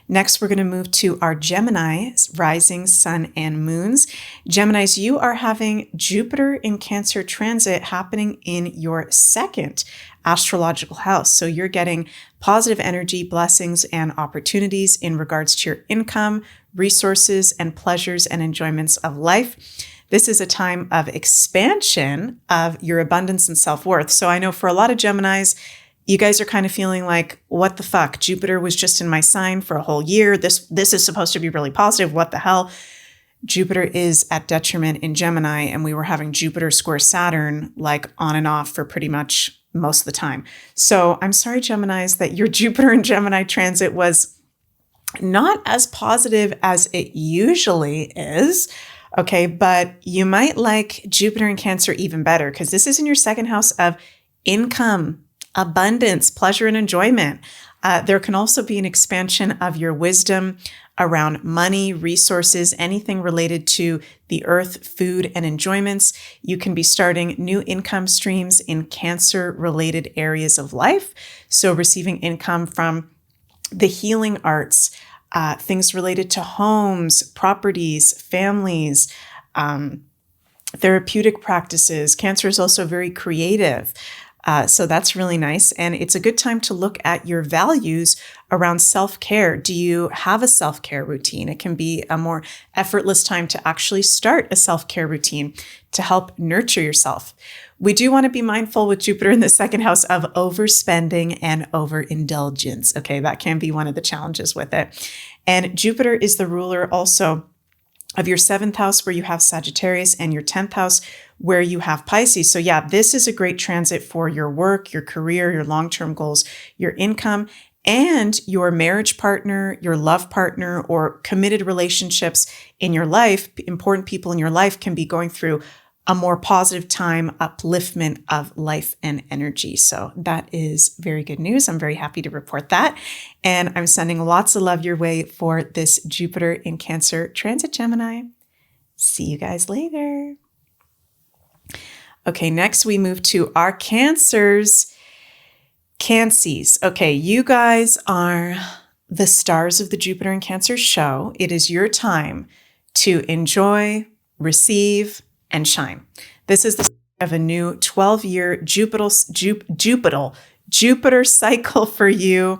Next, we're going to move to our Gemini, rising, sun, and moons. Geminis, you are having Jupiter in Cancer transit happening in your second astrological house. So you're getting positive energy, blessings, and opportunities in regards to your income, resources, and pleasures and enjoyments of life. This is a time of expansion of your abundance and self-worth. So I know for a lot of Geminis, you guys are kind of feeling like, what the fuck? Jupiter was just in my sign for a whole year. This is supposed to be really positive. What the hell? Jupiter is at detriment in Gemini, and we were having Jupiter square Saturn like on and off for pretty much most of the time. So I'm sorry, Geminis, that your Jupiter in Gemini transit was not as positive as it usually is. Okay, but you might like Jupiter in Cancer even better because this is in your second house of income, abundance, pleasure, and enjoyment. There can also be an expansion of your wisdom around money, resources, anything related to the earth, food, and enjoyments. You can be starting new income streams in Cancer-related areas of life. So receiving income from the healing arts, things related to homes, properties, families, therapeutic practices. Cancer is also very creative. So that's really nice. And it's a good time to look at your values around self-care. Do you have a self-care routine? It can be a more effortless time to actually start a self-care routine to help nurture yourself. We do want to be mindful with Jupiter in the second house of overspending and overindulgence. Okay, that can be one of the challenges with it. And Jupiter is the ruler also of your 7th house where you have Sagittarius and your 10th house where you have Pisces. So yeah, this is a great transit for your work, your career, your long-term goals, your income, and your marriage partner, your love partner, or committed relationships in your life. Important people in your life can be going through a more positive time, upliftment of life and energy. So that is very good news. I'm very happy to report that. And I'm sending lots of love your way for this Jupiter in Cancer transit, Gemini. See you guys later. Okay, next we move to our Cancers. Cancies. Okay, you guys are the stars of the Jupiter in Cancer show. It is your time to enjoy, receive, and shine. This is the start of a new 12-year Jupiter cycle for you.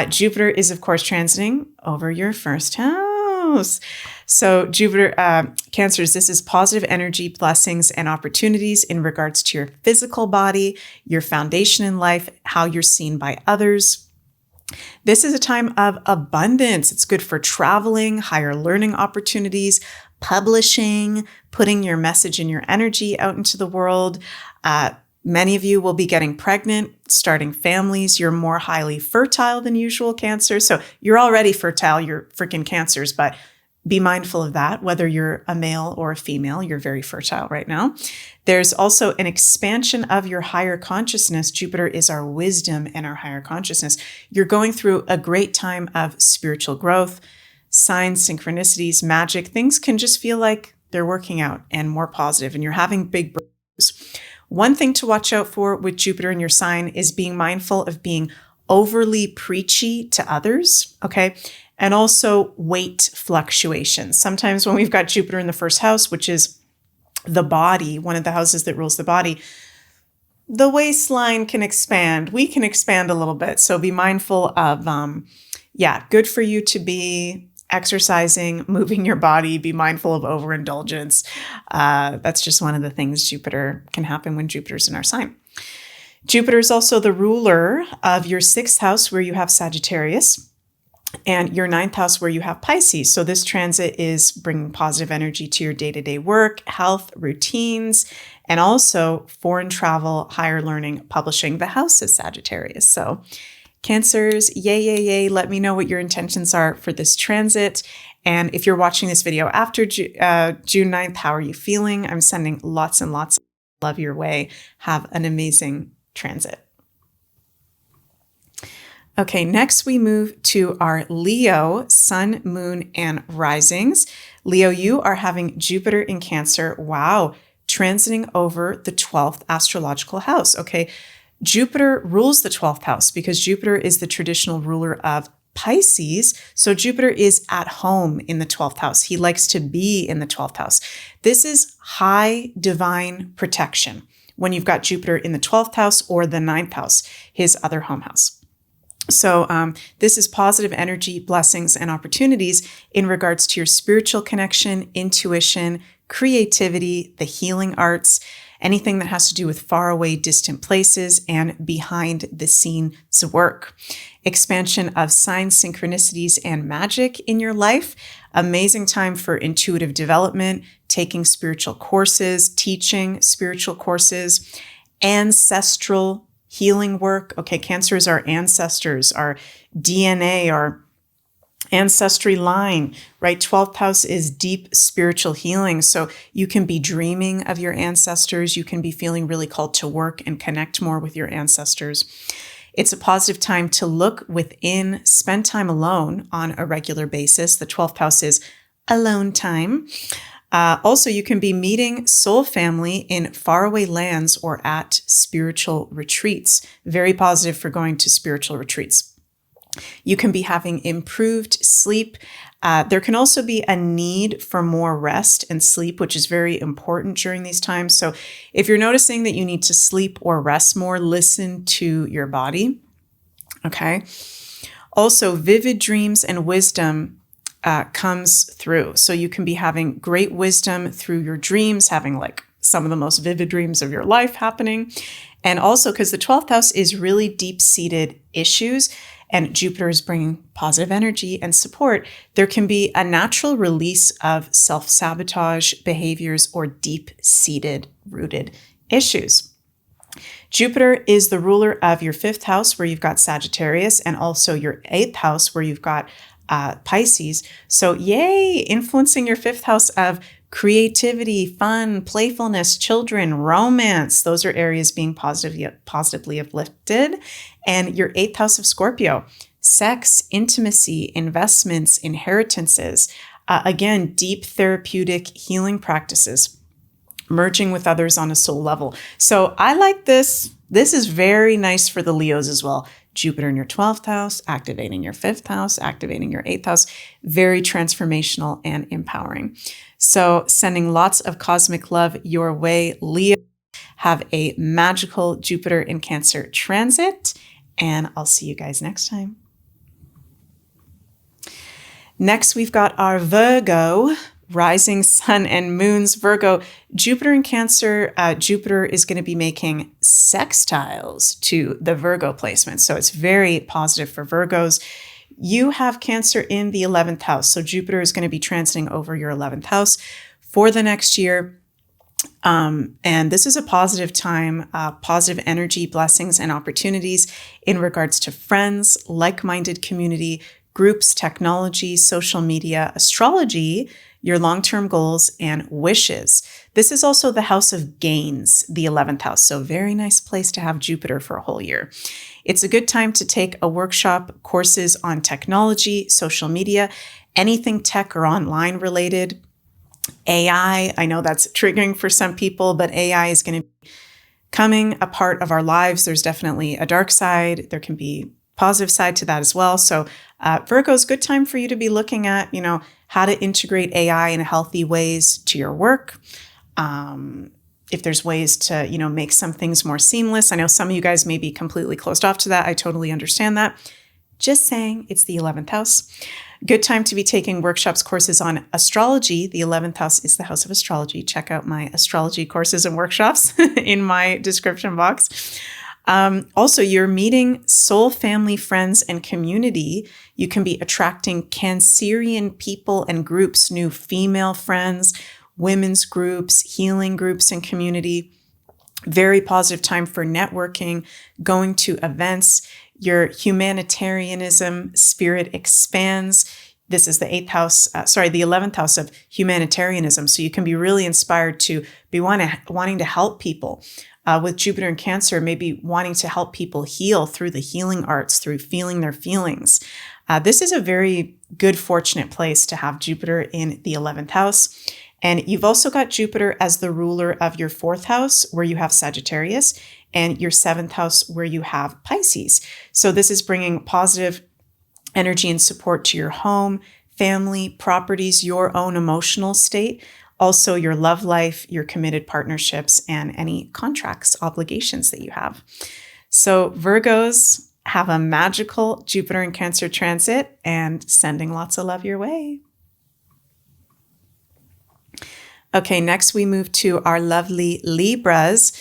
Jupiter is, of course, transiting over your first house. So Jupiter, Cancers, this is positive energy, blessings, and opportunities in regards to your physical body, your foundation in life, how you're seen by others. This is a time of abundance. It's good for traveling, higher learning opportunities, publishing, putting your message and your energy out into the world. Many of you will be getting pregnant, starting families. You're more highly fertile than usual, Cancer. So you're already fertile, you're freaking Cancers, but be mindful of that. Whether you're a male or a female, you're very fertile right now. There's also an expansion of your higher consciousness. Jupiter is our wisdom and our higher consciousness. You're going through a great time of spiritual growth, signs, synchronicities, magic. Things can just feel like they're working out and more positive, and you're having big breakthroughs. One thing to watch out for with Jupiter in your sign is being mindful of being overly preachy to others, okay? And also weight fluctuations. Sometimes when we've got Jupiter in the first house, which is the body, one of the houses that rules the body, the waistline can expand. We can expand a little bit. So be mindful of, good for you to be exercising, moving your body, be mindful of overindulgence. That's just one of the things Jupiter can happen when Jupiter's in our sign. Jupiter is also the ruler of your 6th house where you have Sagittarius and your 9th house where you have Pisces. So this transit is bringing positive energy to your day-to-day work, health, routines, and also foreign travel, higher learning, publishing. The house is Sagittarius. So Cancers, yay, yay, yay. Let me know what your intentions are for this transit. And if you're watching this video after June 9th, how are you feeling? I'm sending lots and lots of love your way. Have an amazing transit. Okay, next we move to our Leo, sun, moon, and risings. Leo, you are having Jupiter in Cancer. Wow, transiting over the 12th astrological house. Okay, Jupiter rules the 12th house because Jupiter is the traditional ruler of Pisces. So Jupiter is at home in the 12th house. He likes to be in the 12th house. This is high divine protection when you've got Jupiter in the 12th house or the 9th house, his other home house. So this is positive energy, blessings, and opportunities in regards to your spiritual connection, intuition, creativity, the healing arts, anything that has to do with faraway, distant places and behind the scenes work. Expansion of signs, synchronicities, and magic in your life. Amazing time for intuitive development, taking spiritual courses, teaching spiritual courses, ancestral healing work. Okay, Cancer is our ancestors, our DNA, our ancestry line, right? 12th house is deep spiritual healing. So you can be dreaming of your ancestors. You can be feeling really called to work and connect more with your ancestors. It's a positive time to look within, spend time alone on a regular basis. The 12th house is alone time. Also, you can be meeting soul family in faraway lands or at spiritual retreats. Very positive for going to spiritual retreats. You can be having improved sleep. There can also be a need for more rest and sleep, which is very important during these times. So if you're noticing that you need to sleep or rest more, listen to your body. Okay. Also, vivid dreams and wisdom comes through. So you can be having great wisdom through your dreams, having like some of the most vivid dreams of your life happening. And also because the 12th house is really deep-seated issues and Jupiter is bringing positive energy and support, there can be a natural release of self-sabotage behaviors or deep-seated rooted issues. Jupiter is the ruler of your 5th house where you've got Sagittarius and also your 8th house where you've got Pisces. So yay, influencing your 5th house of creativity, fun, playfulness, children, romance. Those are areas being positively uplifted. And your 8th house of Scorpio, sex, intimacy, investments, inheritances. Again, deep therapeutic healing practices, merging with others on a soul level. So I like this. This is very nice for the Leos as well. Jupiter in your 12th house, activating your 5th house, activating your 8th house, very transformational and empowering. So sending lots of cosmic love your way, Leo. Have a magical Jupiter in Cancer transit, and I'll see you guys next time. Next, we've got our Virgo, rising sun and moons. Virgo, Jupiter in Cancer, Jupiter is going to be making sextiles to the Virgo placement. So it's very positive for Virgos. You have Cancer in the 11th house. So Jupiter is going to be transiting over your 11th house for the next year. And this is a positive time, positive energy, blessings, and opportunities in regards to friends, like-minded community, groups, technology, social media, astrology, your long-term goals, and wishes. This is also the house of gains, the 11th house. So very nice place to have Jupiter for a whole year. It's a good time to take a workshop, courses on technology, social media, anything tech or online related. AI, I know that's triggering for some people, but AI is going to be becoming a part of our lives. There's definitely a dark side. There can be positive side to that as well. So Virgo is a good time for you to be looking at, how to integrate AI in healthy ways to your work. If there's ways to, make some things more seamless. I know some of you guys may be completely closed off to that. I totally understand that. Just saying, it's the 11th house. Good time to be taking workshops, courses on astrology. The 11th house is the house of astrology. Check out my astrology courses and workshops in my description box. Also, you're meeting soul family, friends, and community. You can be attracting Cancerian people and groups, new female friends, women's groups, healing groups, and community. Very positive time for networking, going to events. Your humanitarianism spirit expands. This is the 11th house of humanitarianism. So you can be really inspired to be wanting to help people. With Jupiter in Cancer, maybe wanting to help people heal through the healing arts, through feeling their feelings. This is a very good, fortunate place to have Jupiter in the 11th house. And you've also got Jupiter as the ruler of your 4th house, where you have Sagittarius, and your 7th house where you have Pisces. So this is bringing positive energy and support to your home, family, properties, your own emotional state, also your love life, your committed partnerships, and any contracts, obligations that you have. So Virgos, have a magical Jupiter and Cancer transit and sending lots of love your way. Okay, next we move to our lovely Libras.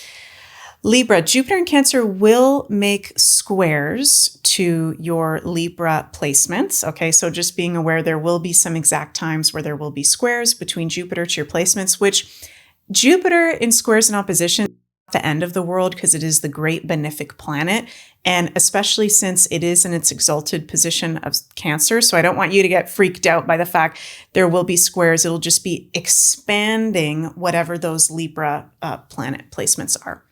Libra, Jupiter and Cancer will make squares to your Libra placements. Okay, so just being aware there will be some exact times where there will be squares between Jupiter to your placements, which Jupiter in squares and opposition the end of the world because it is the great benefic planet, and especially since it is in its exalted position of Cancer. So I don't want you to get freaked out by the fact there will be squares. It'll just be expanding whatever those Libra planet placements are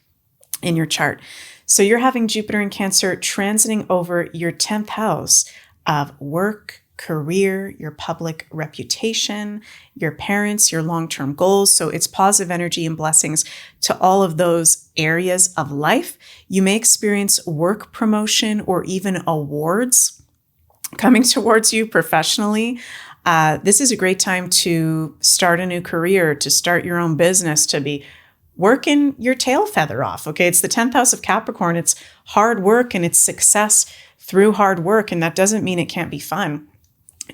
in your chart. So you're having Jupiter and Cancer transiting over your 10th house of work, career, your public reputation, your parents, your long-term goals. So it's positive energy and blessings to all of those areas of life. You may experience work promotion or even awards coming towards you professionally. This is a great time to start a new career, to start your own business, to be working your tail feather off. Okay, it's the 10th house of Capricorn. It's hard work and it's success through hard work. And that doesn't mean it can't be fun.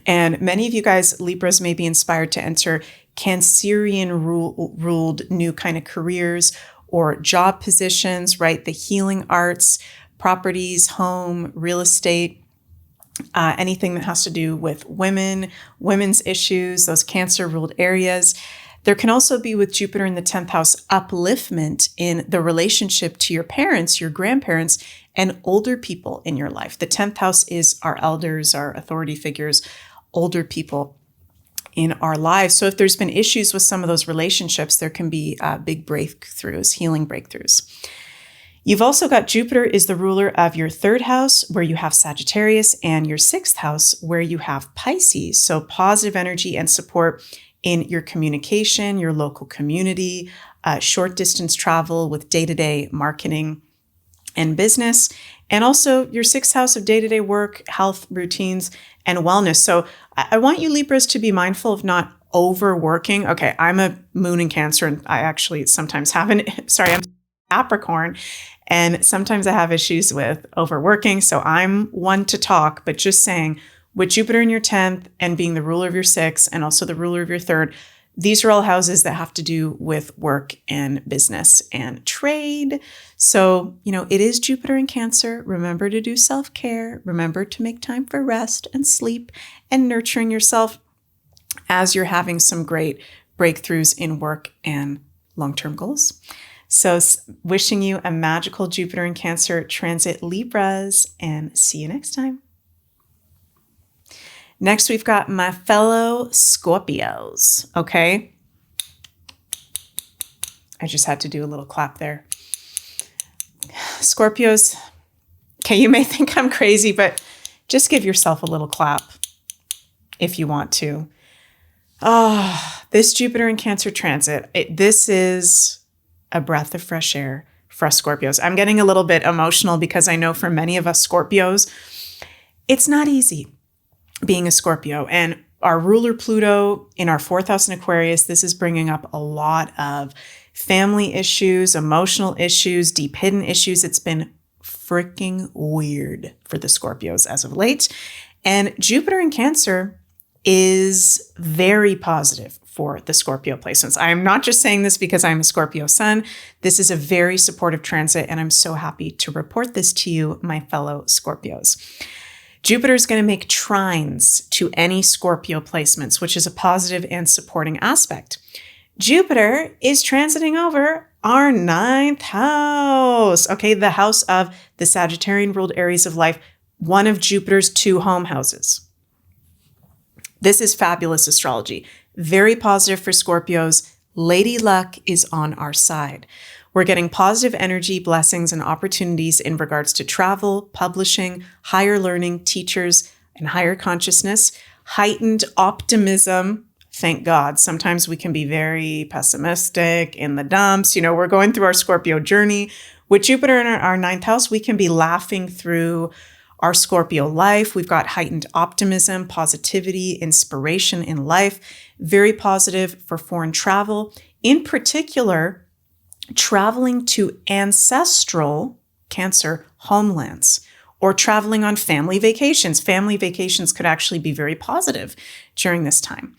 And many of you guys, Libras, may be inspired to enter Cancerian-ruled new kind of careers or job positions, right? The healing arts, properties, home, real estate, anything that has to do with women, women's issues, those Cancer-ruled areas. There can also be, with Jupiter in the 10th house, upliftment in the relationship to your parents, your grandparents, and older people in your life. The 10th house is our elders, our authority figures, older people in our lives. So if there's been issues with some of those relationships, there can be big breakthroughs, healing breakthroughs. You've also got Jupiter is the ruler of your 3rd house where you have Sagittarius, and your 6th house where you have Pisces. So positive energy and support in your communication, your local community, short distance travel with day-to-day marketing and business, and also your 6th house of day-to-day work, health, routines, and wellness. So I want you Libras to be mindful of not overworking. Okay, I'm a moon in Cancer, and I actually sometimes have I'm Capricorn, and sometimes I have issues with overworking. So I'm one to talk, but just saying, with Jupiter in your 10th and being the ruler of your 6th and also the ruler of your 3rd, these are all houses that have to do with work and business and trade. So, it is Jupiter in Cancer. Remember to do self-care. Remember to make time for rest and sleep and nurturing yourself as you're having some great breakthroughs in work and long-term goals. So wishing you a magical Jupiter in Cancer transit, Libras, and see you next time. Next, we've got my fellow Scorpios, okay? I just had to do a little clap there. Scorpios, okay, you may think I'm crazy, but just give yourself a little clap if you want to. This Jupiter in Cancer transit, this is a breath of fresh air for us Scorpios. I'm getting a little bit emotional because I know for many of us Scorpios, it's not easy being a Scorpio. And our ruler Pluto in our 4th house in Aquarius, this is bringing up a lot of family issues, emotional issues, deep hidden issues. It's been freaking weird for the Scorpios as of late. And Jupiter in Cancer is very positive for the Scorpio placements. I am not just saying this because I'm a Scorpio sun. This is a very supportive transit, and I'm so happy to report this to you, my fellow Scorpios. Jupiter is going to make trines to any Scorpio placements, which is a positive and supporting aspect. Jupiter is transiting over our 9th house. Okay, the house of the Sagittarian-ruled areas of life, one of Jupiter's 2 home houses. This is fabulous astrology. Very positive for Scorpios. Lady Luck is on our side. We're getting positive energy, blessings, and opportunities in regards to travel, publishing, higher learning, teachers, and higher consciousness, heightened optimism, Thank God. Sometimes we can be very pessimistic, in the dumps. We're going through our Scorpio journey. With Jupiter in our ninth house, we can be laughing through our Scorpio life. We've got heightened optimism, positivity, inspiration in life. Very positive for foreign travel. In particular, traveling to ancestral Cancer homelands, or traveling on family vacations. Family vacations could actually be very positive during this time.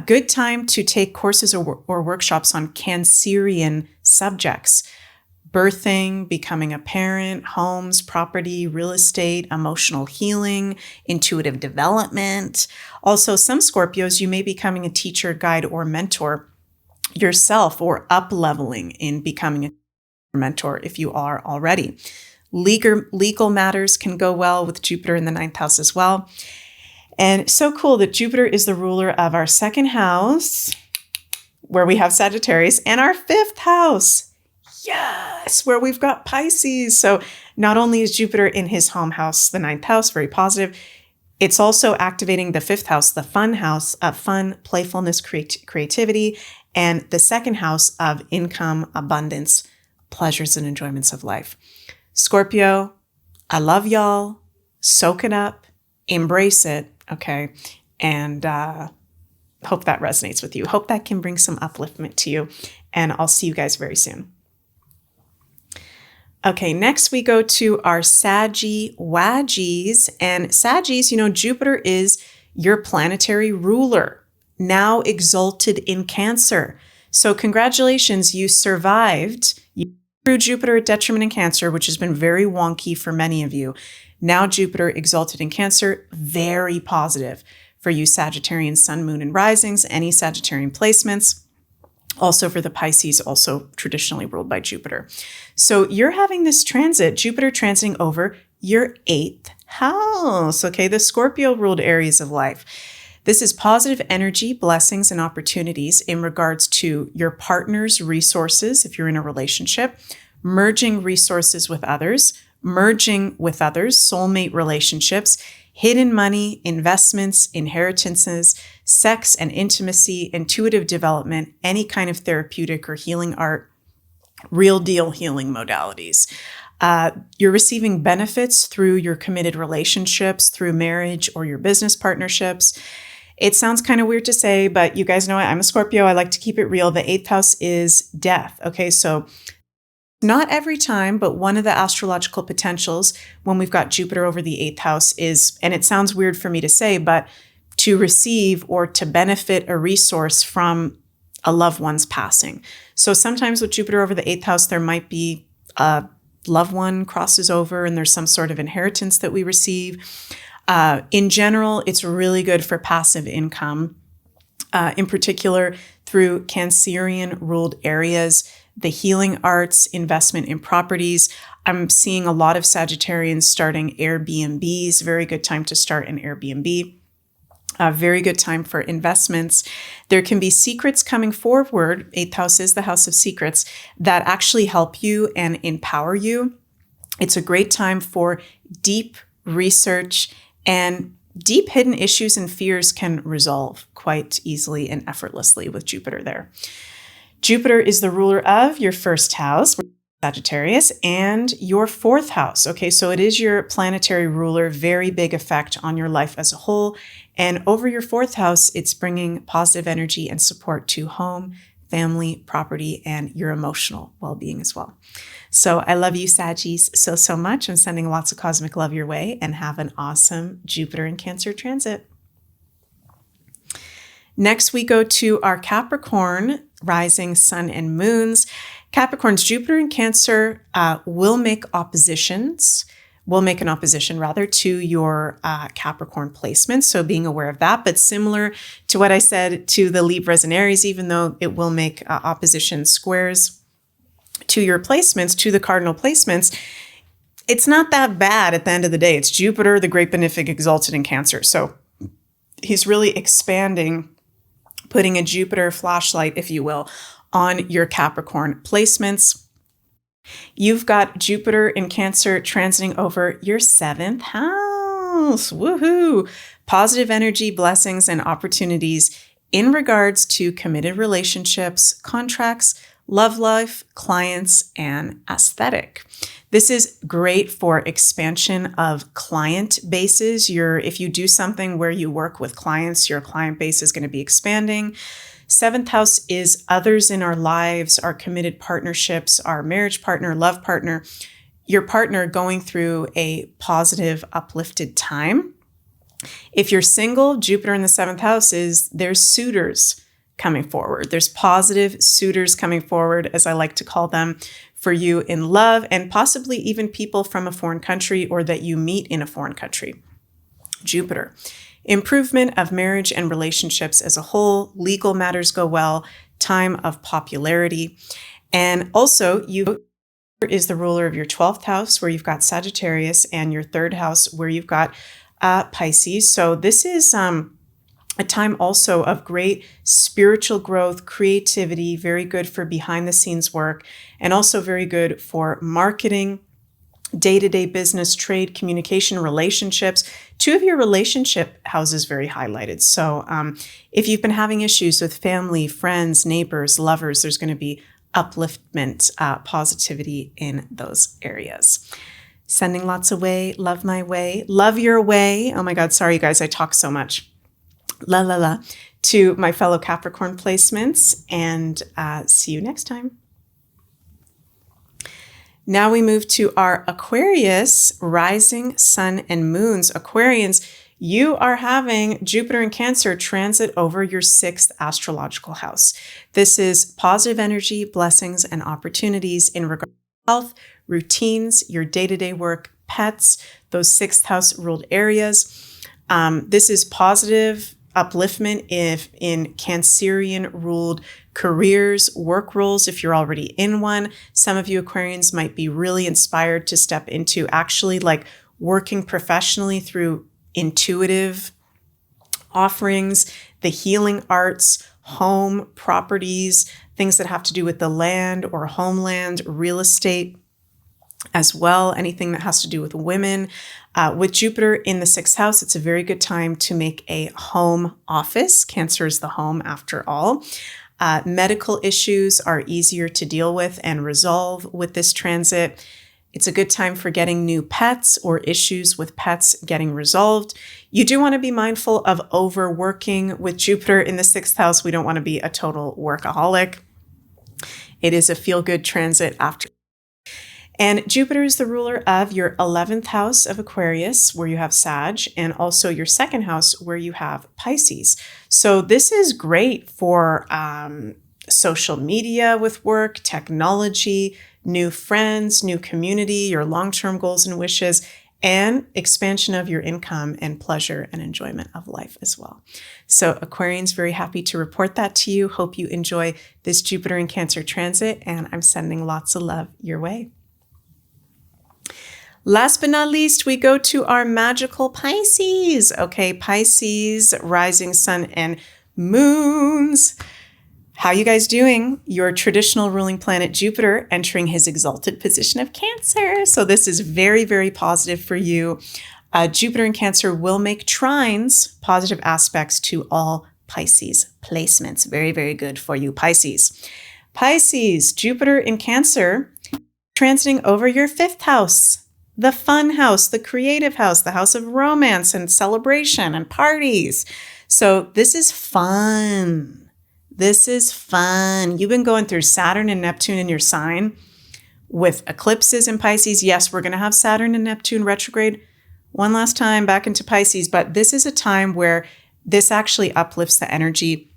Good time to take courses or workshops on Cancerian subjects: birthing, becoming a parent, homes, property, real estate, emotional healing, intuitive development. Also, some Scorpios, you may be becoming a teacher, guide, or mentor yourself, or up-leveling in becoming a mentor if you are already. Legal matters can go well with Jupiter in the ninth house as well. And so cool that Jupiter is the ruler of our second house, where we have Sagittarius, and our fifth house, yes, where we've got Pisces. So not only is Jupiter in his home house, the ninth house, very positive, it's also activating the fifth house, the fun house of fun, playfulness, creativity, and the second house of income, abundance, pleasures, and enjoyments of life. Scorpio, I love y'all. Soak it up, embrace it, okay? And hope that resonates with you. Hope that can bring some upliftment to you. And I'll see you guys very soon. Okay, next we go to our Saggy Waggies. And Saggies, Jupiter is your planetary ruler, now exalted in Cancer. So congratulations, you survived. You through Jupiter at detriment in Cancer, which has been very wonky for many of you. Now Jupiter exalted in Cancer, very positive for you Sagittarian sun, moon, and risings, any Sagittarian placements. Also for the Pisces, also traditionally ruled by Jupiter. So you're having this transit, Jupiter transiting over your eighth house, okay? The Scorpio ruled areas of life. This is positive energy, blessings, and opportunities in regards to your partner's resources, if you're in a relationship, merging resources with others, soulmate relationships, hidden money, investments, inheritances, sex and intimacy, intuitive development, any kind of therapeutic or healing art, real deal healing modalities. You're receiving benefits through your committed relationships, through marriage or your business partnerships. It sounds kind of weird to say, but you guys know I'm a Scorpio. I like to keep it real. The eighth house is death. Okay, so not every time, but one of the astrological potentials when we've got Jupiter over the eighth house is, and it sounds weird for me to say, but to receive or to benefit a resource from a loved one's passing. So sometimes with Jupiter over the eighth house, there might be a loved one crosses over and there's some sort of inheritance that we receive. In general, it's really good for passive income, in particular through Cancerian ruled areas, the healing arts, investment in properties. I'm seeing a lot of Sagittarians starting Airbnbs, very good time to start an Airbnb. A very good time for investments. There can be secrets coming forward. Eighth house is the house of secrets that actually help you and empower you. It's a great time for deep research, and deep hidden issues and fears can resolve quite easily and effortlessly with Jupiter there. Jupiter is the ruler of your first house, Sagittarius, and your fourth house. Okay, so it is your planetary ruler, very big effect on your life as a whole. And over your fourth house, it's bringing positive energy and support to home, family, property, and your emotional well-being as well. So I love you, Saggies, so much. I'm sending lots of cosmic love your way, and have an awesome Jupiter in Cancer transit. Next, we go to our Capricorn rising sun and moons. Capricorn's Jupiter in Cancer will make an opposition to your Capricorn placements. So being aware of that, but similar to what I said to the Libras and Aries, even though it will make opposition squares to your placements, to the cardinal placements, it's not that bad at the end of the day. It's Jupiter, the great benefic exalted in Cancer. So he's really expanding, putting a Jupiter flashlight, if you will, on your Capricorn placements. You've got Jupiter in Cancer transiting over your seventh house. Woohoo! Positive energy, blessings, and opportunities in regards to committed relationships, contracts, love life, clients, and aesthetic. This is great for expansion of client bases. If you do something where you work with clients, your client base is going to be expanding. Seventh house is others in our lives, our committed partnerships, our marriage partner, love partner, your partner going through a positive, uplifted time. If you're single, Jupiter in the seventh house there's suitors coming forward. There's positive suitors coming forward, as I like to call them, for you in love, and possibly even people from a foreign country or that you meet in a foreign country. Jupiter. Improvement of marriage and relationships as a whole. Legal matters go well. Time of popularity. And also, is the ruler of your 12th house, where you've got Sagittarius, and your 3rd house, where you've got Pisces. So this is a time also of great spiritual growth, creativity, very good for behind the scenes work, and also very good for marketing, day-to-day business, trade, communication, relationships. 2 of your relationship houses very highlighted. So if you've been having issues with family, friends, neighbors, lovers, there's going to be upliftment, positivity in those areas. Sending lots away, love my way, love your way. Oh my God, sorry you guys, I talk so much. La la la. To my fellow Capricorn placements, and see you next time. Now we move to our Aquarius, rising, sun, and moons. Aquarians, you are having Jupiter in Cancer transit over your 6th astrological house. This is positive energy, blessings, and opportunities in regard to health, routines, your day-to-day work, pets, those 6th house ruled areas. This is positive upliftment if in Cancerian ruled careers, work roles, if you're already in one. Some of you Aquarians might be really inspired to step into actually like working professionally through intuitive offerings, the healing arts, home, properties, things that have to do with the land or homeland, real estate as well, anything that has to do with women. With Jupiter in the 6th house, it's a very good time to make a home office. Cancer is the home after all. Medical issues are easier to deal with and resolve with this transit. It's a good time for getting new pets or issues with pets getting resolved. You do want to be mindful of overworking with Jupiter in the 6th house. We don't want to be a total workaholic. It is a feel-good transit after. And Jupiter is the ruler of your 11th house of Aquarius, where you have Sag, and also your 2nd house, where you have Pisces. So this is great for social media with work, technology, new friends, new community, your long-term goals and wishes, and expansion of your income and pleasure and enjoyment of life as well. So Aquarians, very happy to report that to you. Hope you enjoy this Jupiter in Cancer transit, and I'm sending lots of love your way. Last but not least, we go to our magical Pisces. Okay, Pisces, rising, sun, and moons. How you guys doing? Your traditional ruling planet Jupiter entering his exalted position of Cancer. So this is very, very positive for you. Jupiter in Cancer will make trines, positive aspects to all Pisces placements. Very, very good for you, Pisces. Pisces, Jupiter in Cancer, transiting over your 5th house. The fun house, the creative house, the house of romance and celebration and parties. So this is fun. This is fun. You've been going through Saturn and Neptune in your sign with eclipses in Pisces. Yes, we're going to have Saturn and Neptune retrograde one last time back into Pisces, but this is a time where this actually uplifts the energy.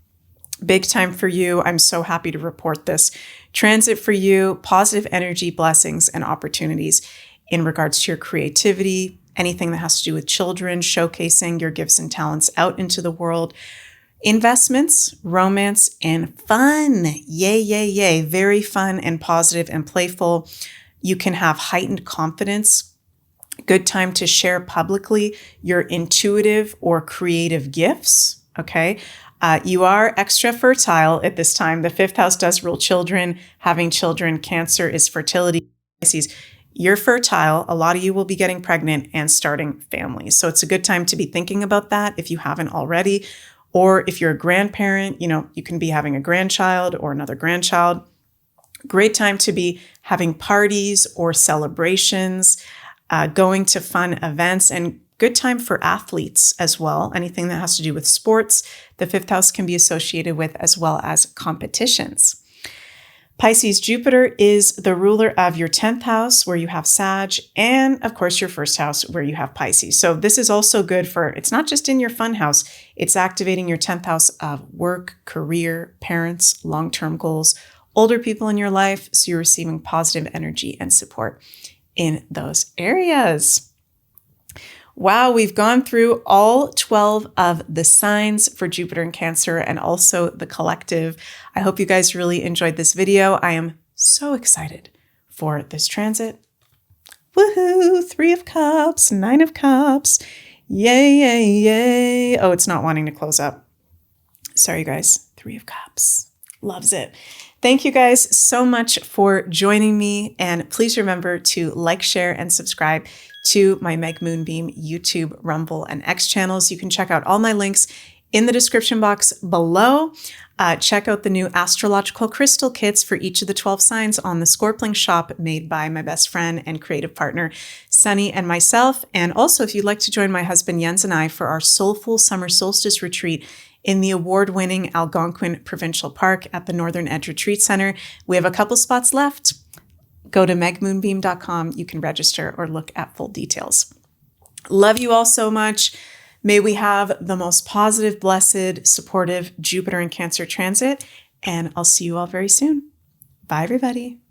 Big time for you. I'm so happy to report this transit for you. Positive energy, blessings, and opportunities in regards to your creativity, anything that has to do with children, showcasing your gifts and talents out into the world, investments, romance, and fun. Yay, yay, yay. Very fun and positive and playful. You can have heightened confidence. Good time to share publicly your intuitive or creative gifts. Okay. You are extra fertile at this time. The 5th house does rule children. Having children, Cancer is fertility. Pisces, you're fertile. A lot of you will be getting pregnant and starting families. So it's a good time to be thinking about that if you haven't already, Or if you're a grandparent, you can be having a grandchild or another grandchild. Great time to be having parties or celebrations, going to fun events, and good time for athletes as well. Anything that has to do with sports, the fifth house can be associated with, as well as competitions. Pisces Jupiter is the ruler of your 10th house where you have Sag, and of course your first house where you have Pisces. So this is also good for, it's not just in your fun house, it's activating your 10th house of work, career, parents, long-term goals, older people in your life. So you're receiving positive energy and support in those areas. Wow, we've gone through all 12 of the signs for Jupiter and Cancer and also the collective. I hope you guys really enjoyed this video. I am so excited for this transit. Woohoo! 3 of Cups, 9 of Cups. Yay, yay, yay. Oh, it's not wanting to close up. Sorry, guys. 3 of Cups. Loves it. Thank you guys so much for joining me. And please remember to like, share, and subscribe to my Meg Moonbeam YouTube, Rumble, and X channels. You can check out all my links in the description box below. Check out the new astrological crystal kits for each of the 12 signs on the Scorpling shop made by my best friend and creative partner, Sunny, and myself. And also, if you'd like to join my husband Jens and I for our Soulful Summer Solstice Retreat in the award-winning Algonquin Provincial Park at the Northern Edge Retreat Center, we have a couple spots left. Go to megmoonbeam.com. You can register or look at full details. Love you all so much. May we have the most positive, blessed, supportive Jupiter and Cancer transit, and I'll see you all very soon. Bye, everybody.